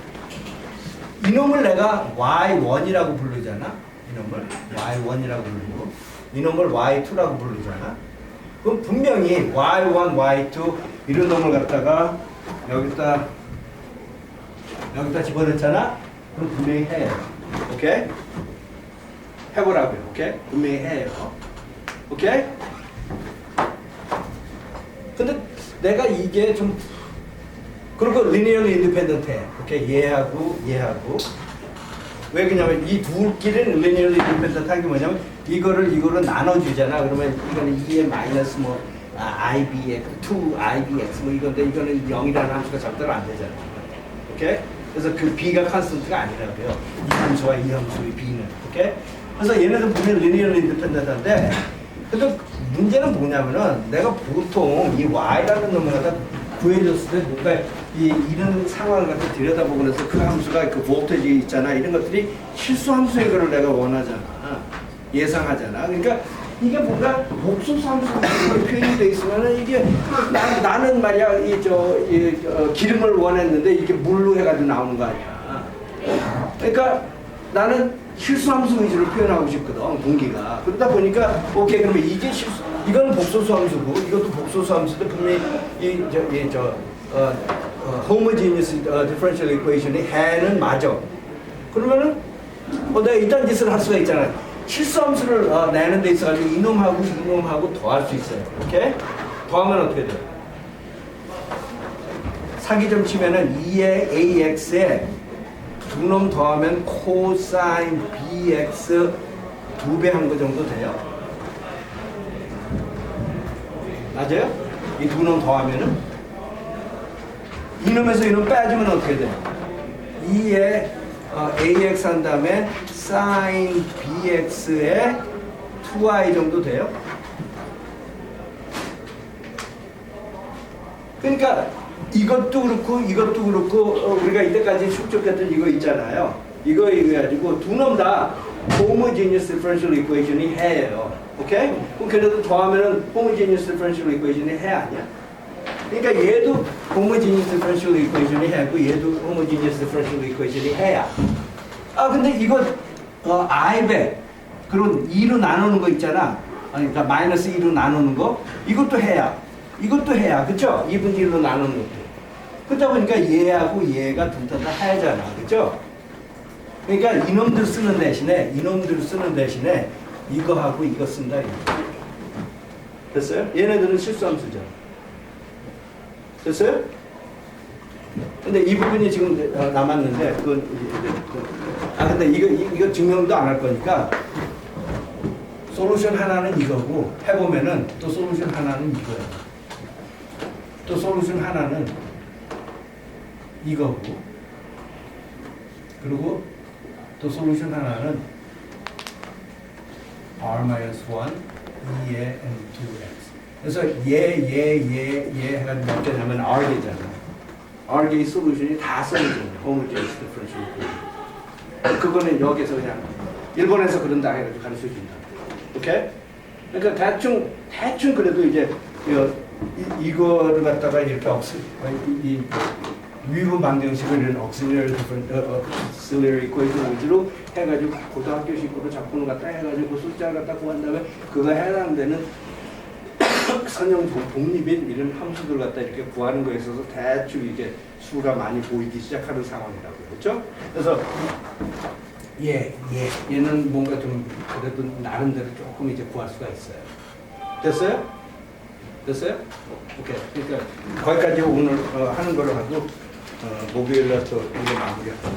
이놈을 내가 Y1이라고 부르잖아. 이놈을 Y1이라고 부르고 이놈을 Y2라고 부르잖아. 그럼 분명히 Y1, Y2 이런 놈을 갖다가 여기다 집어넣잖아. 그럼 분명히 해요. 오케이? 해보라고요. 오케이? 분명히 해요. 오케이? 근데 내가 이게 좀 그리고 linearly independent 해. 오케이? 얘하고 왜 그러냐면 이 둘끼리는 linearly independent 한 게 뭐냐면 이거를 나눠주잖아. 그러면 이거는 2의 마이너스 뭐 IBX, 2IBX 뭐 이건데 이거는 0이라는 함수가 절대로 안 되잖아. 오케이? 그래서 그 B가 constant가 아니라고요. 이 함수와 이 함수의 B는. 오케이? 그래서 얘네들 보면 linearly independent한데 근데 문제는 뭐냐면은 내가 보통 이 Y라는 놈을 갖다 구해줬을 때 뭔가 이런 상황을 갖다 들여다보고 그래서 그 함수가 그 볼테이지 있잖아. 이런 것들이 실수 함수인 거를 내가 원하잖아. 예상하잖아. 그러니까 이게 뭔가 복수 함수로 표현이 돼 있으면은 이게 나는 말이야 기름을 원했는데 이게 물로 해가지고 나오는 거 아니야. 그러니까 나는 실수 함수 위주로 표현하고 싶거든. 동기가. 그러다 보니까 오케이 그러면 이게 이거는 복소수 함수고 이것도 복소수 함수인데 분명히 homogeneous differential equation이 해는 맞아. 그러면은 내가 이딴 짓을 할 수가 있잖아. 실수함수를 내는 데 있어가지고 이놈하고 더할 수 있어요. 오케이? 더하면 어떻게 돼요? 사기점 치면은 2의 AX에 두 놈 더하면 코사인 BX 2배 한 거 정도 돼요. 맞아요? 이 두 놈 더하면은 이놈에서 이놈 빼주면 어떻게 돼요? 2의 AX 한 다음에 sin BX에 2i 정도 돼요. 그러니까 이것도 그렇고 우리가 이때까지 축적했던 이거 있잖아요. 이거 가지고 두 놈 다 homogeneous differential equation이 해예요. 오케이? 그럼 그래도 더하면은 homogeneous differential equation이 해 아니야? 그러니까 얘도 homogeneous differential equation이 해고 얘도 homogeneous differential equation이 해야. 근데 이거 i배 그리고 2로 나누는 거 있잖아. 그러니까 마이너스 2로 나누는 거 이것도 해야. 그쵸? 2분의 1로 나누는 것도. 그러다 보니까 얘하고 얘가 둘 다 하잖아. 그쵸? 그러니까 이놈들 쓰는 대신에 이거하고 이거 쓴다. 됐어요? 얘네들은 실수함수죠. 됐어요? 근데 이 부분이 지금 남았는데 근데 이거 증명도 안 할 거니까 솔루션 하나는 이거고 해보면은 또 솔루션 하나는 이거야. 또 솔루션 하나는 이거고 그리고 또 솔루션 하나는 r-1, 2의 n2x. 그래서 얘 해가지고 몇 개냐면 r개잖아. r개의 솔루션이 다 써있잖아. homogeneous differential equation. 그거는 여기서 그냥 일본에서 그런다 해가지고 가르쳐 준다. 오케이? 그러니까 대충 그래도 이제 이거를 갖다가 이렇게 이 위분 방정식을 이런 auxiliary equation 위주로 해가지고 고등학교식으로 작품을 갖다 해가지고 숫자를 갖다 구한 다음에 그거 해당되는 선형 독립인 이런 함수들 갖다 이렇게 구하는 거에 있어서 대충 이게 수가 많이 보이기 시작하는 상황이라고요. 그렇죠? 그래서 얘는 뭔가 좀 그래도 나름대로 조금 이제 구할 수가 있어요. 됐어요? 됐어요? 오케이. 그러니까 거기까지 오늘 하는 걸로 하고 목요일 날 또 이거 마무리하고.